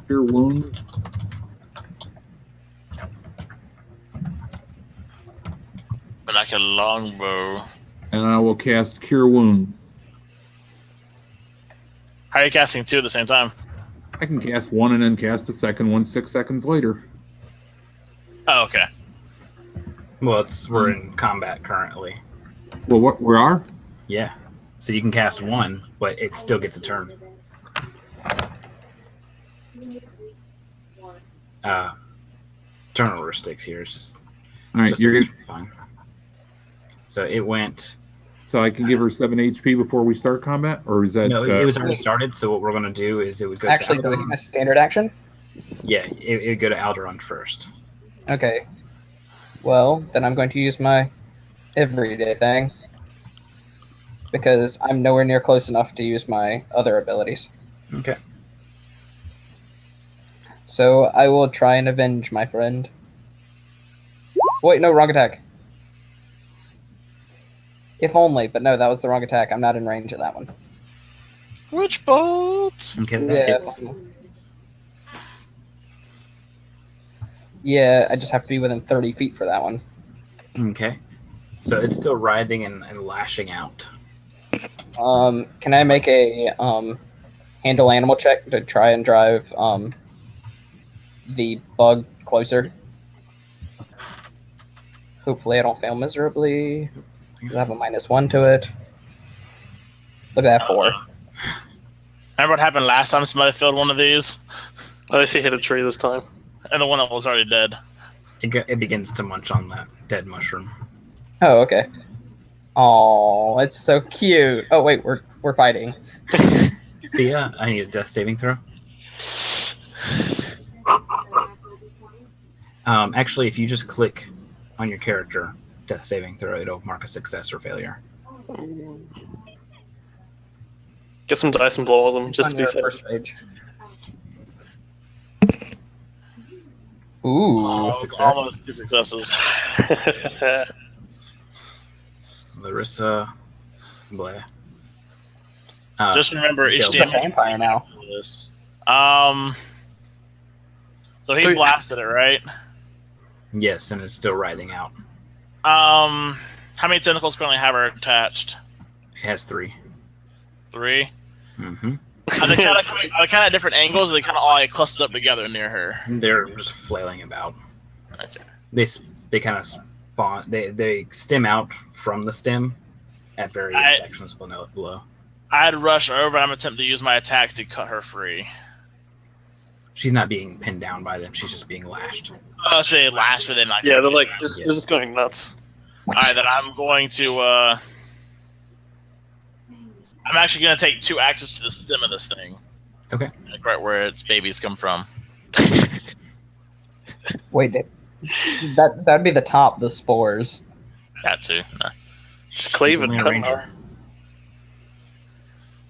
Cure Wounds. And like a longbow. And I will cast Cure Wounds. How are you casting 2 at the same time? I can cast one and then cast a second one 6 seconds later. Oh, okay. Well, we're in combat currently. Well, what we are? Yeah. So you can cast one, but it still gets a turn. Turnover sticks here. It's just, All right, just you're it's good. fine. So it went. So I can give her 7 HP before we start combat, or is that? No, it was already started. So what we're going to do is it would go Actually, to do I get Alderaan. my standard action? Yeah, it would go to Alderaan first. Okay. Well, then I'm going to use my everyday thing. Because I'm nowhere near close enough to use my other abilities. Okay. So I will try and avenge my friend. Wait, no, wrong attack. If only, but no, that was the wrong attack. I'm not in range of that one. Witch bolt! Okay. That Yeah. hits. Yeah, I just have to be within 30 feet for that one. Okay. So it's still writhing and lashing out. Can I make a handle animal check to try and drive the bug closer? Hopefully I don't fail miserably. 'Cause I have a -1 to it. Look at that 4. Remember what happened last time somebody filled one of these? I actually hit a tree this time. And the one that was already dead. It begins to munch on that dead mushroom. Oh, okay. Oh, it's so cute. Oh wait, we're fighting. Thea, I need a death saving throw. Actually, if you just click on your character, death saving throw, it'll mark a success or failure. Get some dice and blow them, just On to be your safe. first page. Ooh. Oh, success. almost 2 successes. Larissa, blah. Just remember each Gil. He's a damage. vampire now. This. So he Three. blasted it, right? Yes, and it's still writhing out. How many tentacles currently have her attached? It has 3. 3. Mm-hmm. Are they kind of at different angles? Or they kind of all like clustered up together near her. They're just flailing about. Okay. They kind of spawn. They stem out from the stem at various sections below. I'd rush over. I'm attempting to use my attacks to cut her free. She's not being pinned down by them. She's just being lashed. Oh, so they lash, but they're not. Yeah, they're like Yes. they're just going nuts. All right, then I'm going to. I'm actually going to take 2 axes to the stem of this thing. Okay. Like right where its babies come from. Wait, that'd be the top, the spores. That too. No. Just cleave it. Only a ranger.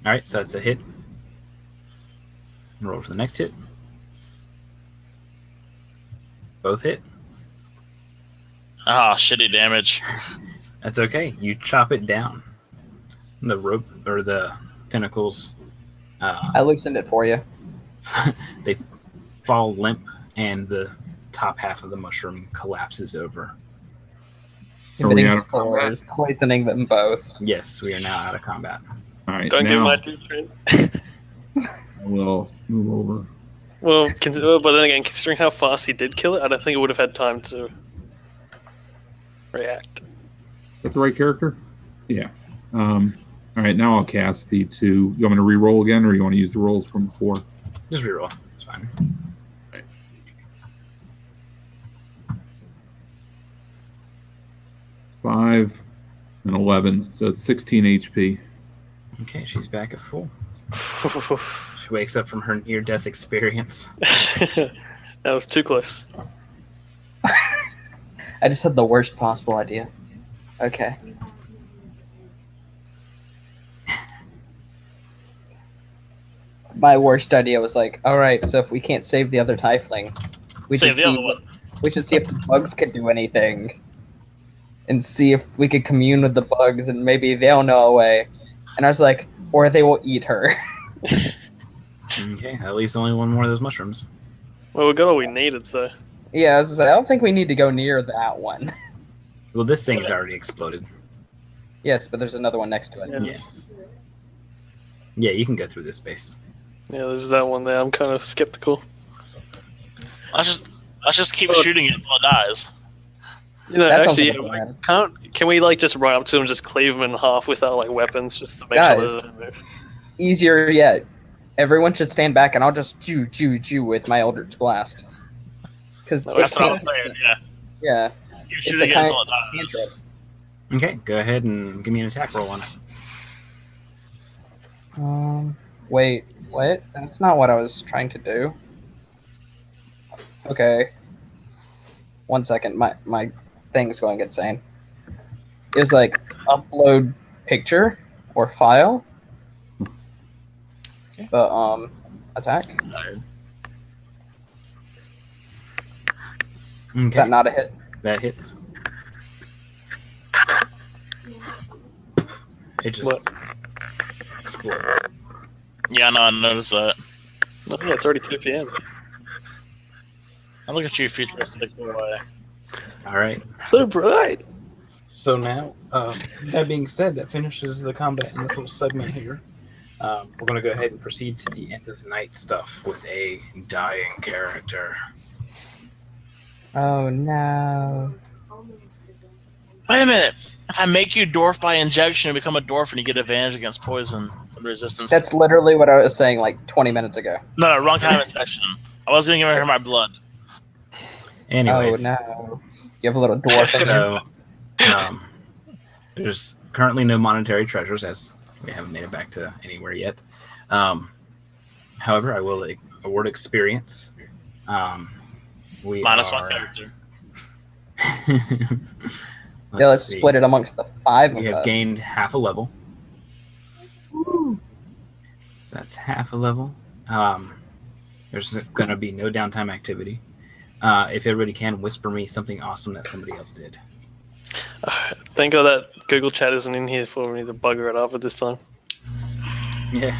All right, so that's a hit. And roll for the next hit. Both hit. Oh, shitty damage. That's okay. You chop it down. The rope or the tentacles, I loosened it for you. they fall limp, and the top half of the mushroom collapses over. Are we Hitting out of combat? spores, poisoning them both. Yes, we are now out of combat. All right, Don't give now my teeth. we'll move over. Well, but then again, considering how fast he did kill it, I don't think it would have had time to react. Is that the right character? Yeah. All right, now I'll cast the 2. You want me to re-roll again, or you want to use the rolls from before? Just reroll. It's fine. 5 and 11, so it's 16 HP. Okay, she's back at full. She wakes up from her near-death experience. That was too close. I just had the worst possible idea. Okay. My worst idea was like, all right, so if we can't save the other tiefling, we Save should the see other one. we should see if the bugs could do anything, and see if we could commune with the bugs, and maybe they'll know a way. And I was like, or they will eat her. Okay, that leaves only 1 more of those mushrooms. Well, we got all we needed, so. Yeah, I was just like, I don't think we need to go near that one. Well, this thing has already exploded. Yes, but there's another one next to it. Yeah. Yeah, you can go through this space. Yeah, there's that one there. I'm kind of skeptical. Let's just keep shooting it until it dies. You know, That sounds actually, like a plan. can we like just run up to him, and just cleave him in half with our like weapons, just to make Guys. sure that Easier yet. Everyone should stand back, and I'll just chew with my Eldritch Blast. Because That's what I was saying. Yeah. Yeah. Just keep It's shooting a it kind until of it dies. cantrip. Okay, go ahead and give me an attack roll on it. Wait, what? That's not what I was trying to do. Okay. 1 second, my thing's going insane. It was like upload picture or file. Okay. The attack. Is Okay, that not a hit? that hits. It just What? explodes. Yeah, no, I noticed that. oh, yeah, it's already 2 p.m. And look at you, futuristic boy. All right. So bright. So now, that being said, that finishes the combat in this little segment here. We're going to go ahead and proceed to the end of the night stuff with a dying character. Oh no. Wait a minute. If I make you dwarf by injection and become a dwarf and you get advantage against poison and resistance. That's literally what I was saying like 20 minutes ago. No, wrong kind of injection. I wasn't even going to hear my blood. Anyways, Oh no. You have a little dwarf in there. so there's currently no monetary treasures, as we haven't made it back to anywhere yet. However, I will award experience. We Minus are... one character. Let's split it amongst the 5 of We have us. gained half a level. So that's half a level. There's going to be no downtime activity. If everybody can, whisper me something awesome that somebody else did. Thank God that Google Chat isn't in here for me to bugger it up at this time. Yeah.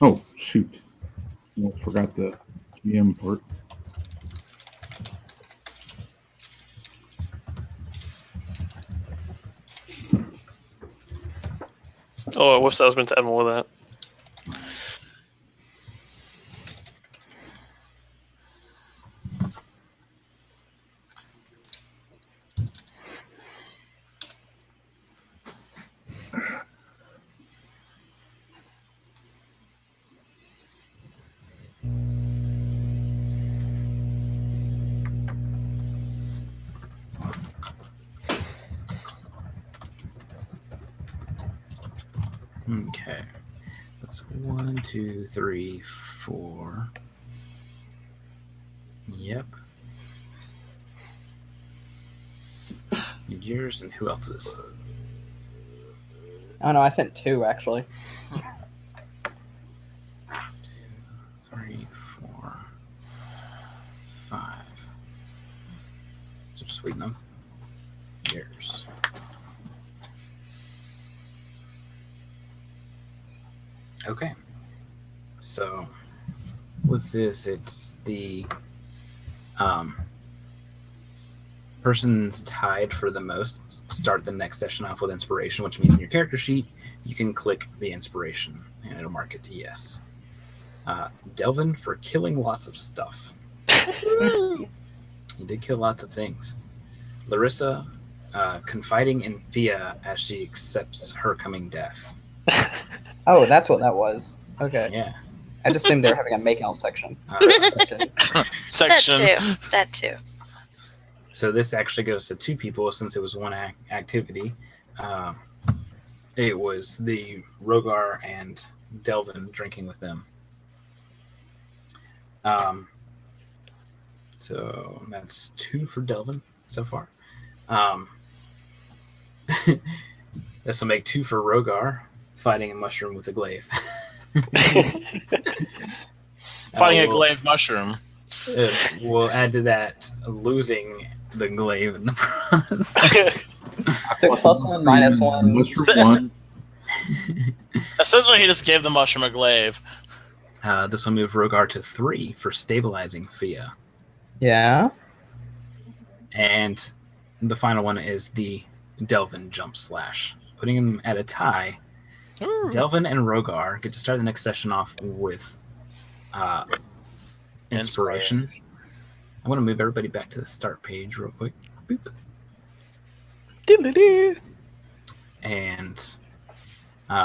Oh, shoot. I forgot the GM part. Oh, whoops, I was meant to add more of that. Okay. So that's 1, 2, 3, 4. Yep. And yours, and who else's? Oh no, I sent 2 actually. 3, 4, 5. So just waiting on yours. Okay. So with this, it's the person's tied for the most. Start the next session off with inspiration, which means in your character sheet, you can click the inspiration and it'll mark it to yes. Delvin for killing lots of stuff. He did kill lots of things. Larissa confiding in Fia as she accepts her coming death. Oh, that's what that was. Okay. Yeah. I just assumed they were having a make-out section. Section. That too. So this actually goes to 2 people since it was one activity. It was the Rogar and Delvin drinking with them. So that's 2 for Delvin so far. This will make 2 for Rogar, fighting a mushroom with a glaive. Fighting a glaive mushroom. We'll add to that losing the glaive in the process. So +1, -1. Mushroom 1. Essentially, he just gave the mushroom a glaive. This will move Rogar to 3 for stabilizing Fia. Yeah. And the final one is the Delvin jump slash. Putting him at a tie. Ooh. Delvin and Rogar get to start the next session off with inspiration. I want to move everybody back to the start page real quick. Boop. And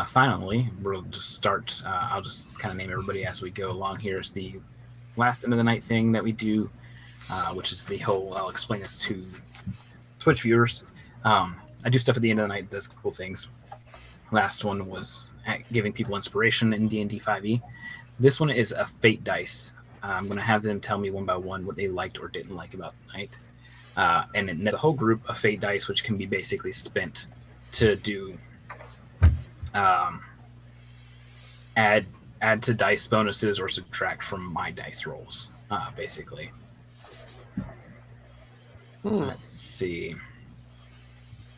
finally, we'll just start. I'll just kind of name everybody as we go along. Here's the last end of the night thing that we do, which is the whole. I'll explain this to Twitch viewers. I do stuff at the end of the night. Does cool things. Last one was giving people inspiration in D&D 5e. This one is a fate dice. I'm going to have them tell me one by one what they liked or didn't like about the night. And then there's a whole group of fate dice, which can be basically spent to do add to dice bonuses or subtract from my dice rolls, basically. Let's see.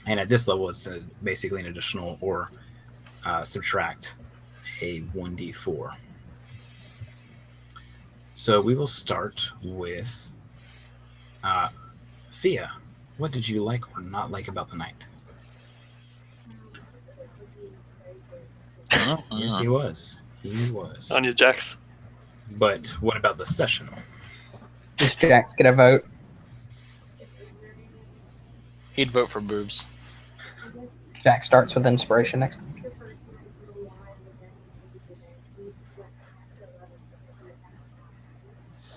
And at this level, it's basically an additional or subtract a 1d4. So we will start with Fia. What did you like or not like about the night? Yes, he was. He was. On your jacks. But what about the session? Does Jax get a vote? He'd vote for boobs. Jack starts with inspiration next.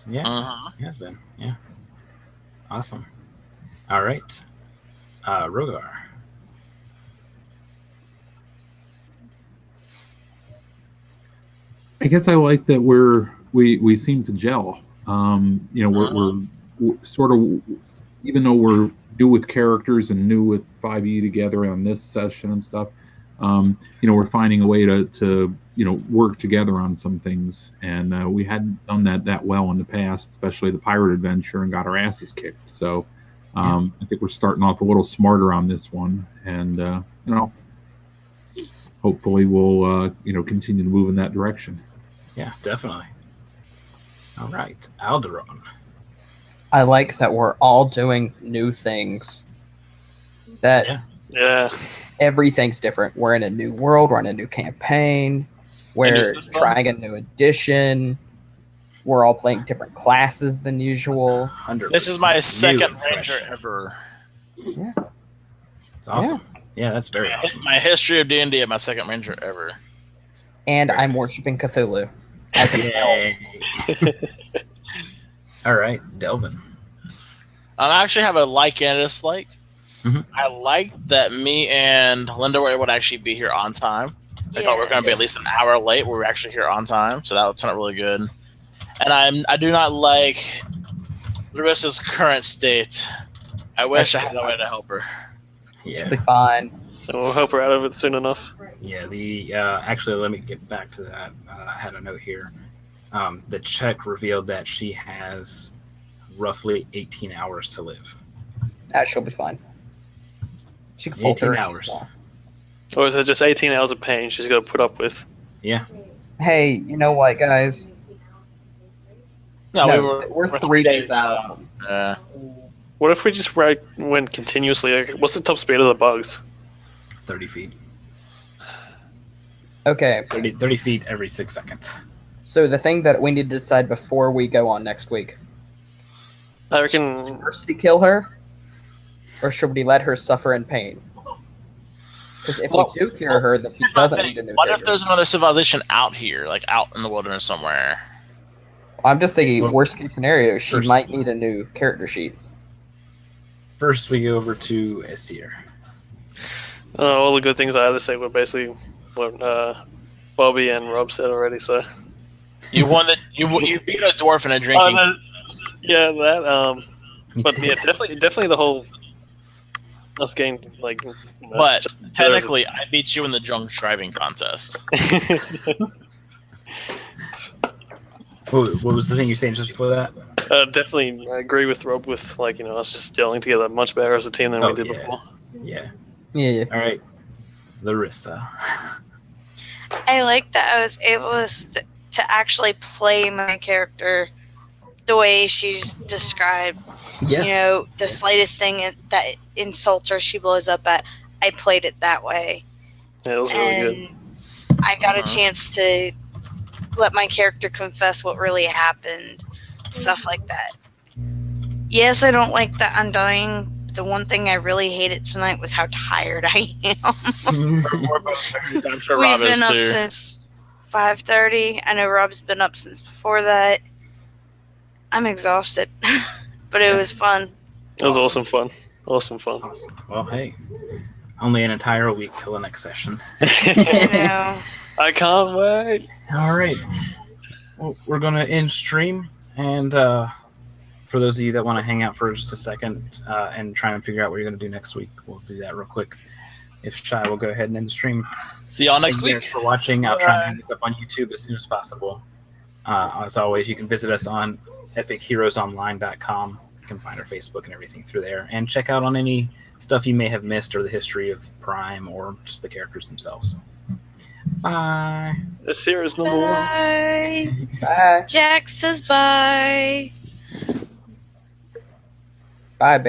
Yeah, it has been. Yeah. Awesome. All right. Rogar. I guess I like that we seem to gel. We're sort of, even though we're new with characters and new with 5e together on this session and stuff. We're finding a way to work together on some things, and we hadn't done that well in the past, especially the pirate adventure, and got our asses kicked. So I think we're starting off a little smarter on this one, and hopefully we'll continue to move in that direction. Yeah, definitely. All right, Alderon. I like that we're all doing new things. That Yeah. everything's different. We're in a new world. We're in a new campaign. We're trying a new edition. We're all playing different classes than usual. 100%. This is my second New, ranger fresh. ever. Yeah. It's awesome. Yeah, that's very awesome. My history of D&D, my second ranger ever. And Very I'm nice. worshiping Cthulhu. As an elf. All right, Delvin. I actually have a like and a dislike. Mhm. I like that me and Linda were able to actually be here on time. I thought we were going to be at least an hour late. We were actually here on time, so that turned out really good. And I do not like Larissa's current state. I wish I had a way to help her. Yeah. Be fine. So we'll help her out of it soon enough. Yeah, actually, let me get back to that. I had a note here. The check revealed that she has roughly 18 hours to live. She'll be fine. She can pull 18 through. hours. Or is it just 18 hours of pain she's got to put up with? Yeah. Hey, you know what, guys? No, No, we're 3 days out. What if we just went continuously? Like, what's the top speed of the bugs? 30 feet. Okay, 30 feet every 6 seconds. so the thing that we need to decide before we go on next week. I reckon. First, we kill her? Or should we let her suffer in pain? Because if we do cure her, then she doesn't need a new What if trigger. there's another civilization out here, like out in the wilderness somewhere? I'm just thinking, Well, worst case scenario, she first- might need a new character sheet. First, we go over to Esir. All the good things I had to say were basically what Bobby and Rob said already. So You won the you beat a dwarf in a drinking. yeah, that. But yeah, definitely the whole us getting like. But technically, I beat you in the drunk driving contest. What was the thing you were saying just before that? Definitely, I agree with Rob with us just gelling together much better as a team than we did before. Yeah. Yeah. All right, Larissa. I like that I was able to actually play my character the way she's described. Yeah. You know, the slightest thing that insults her, she blows up at. I played it that way. Yeah, it was really good. And I got a chance to let my character confess what really happened, stuff like that. Yes, I don't like that undying. The one thing I really hated tonight was how tired I am. I'm sure We've Rob is been up too. since 5:30. I know Rob's been up since before that. I'm exhausted, but it was fun. It was awesome fun. Awesome fun. Awesome. Well, hey, only an entire week till the next session. I know. I can't wait. All right. Well, we're going to end stream. And for those of you that want to hang out for just a second and try and figure out what you're going to do next week, we'll do that real quick. If shy, we'll go ahead and end the stream. See y'all next Thank you week. guys for watching. I'll try and hang this up on YouTube as soon as possible. As always, you can visit us on epicheroesonline.com. You can find our Facebook and everything through there. And check out on any stuff you may have missed or the history of Prime or just the characters themselves. Bye. The series number one. Bye. Bye. Jack says bye. Bye, baby.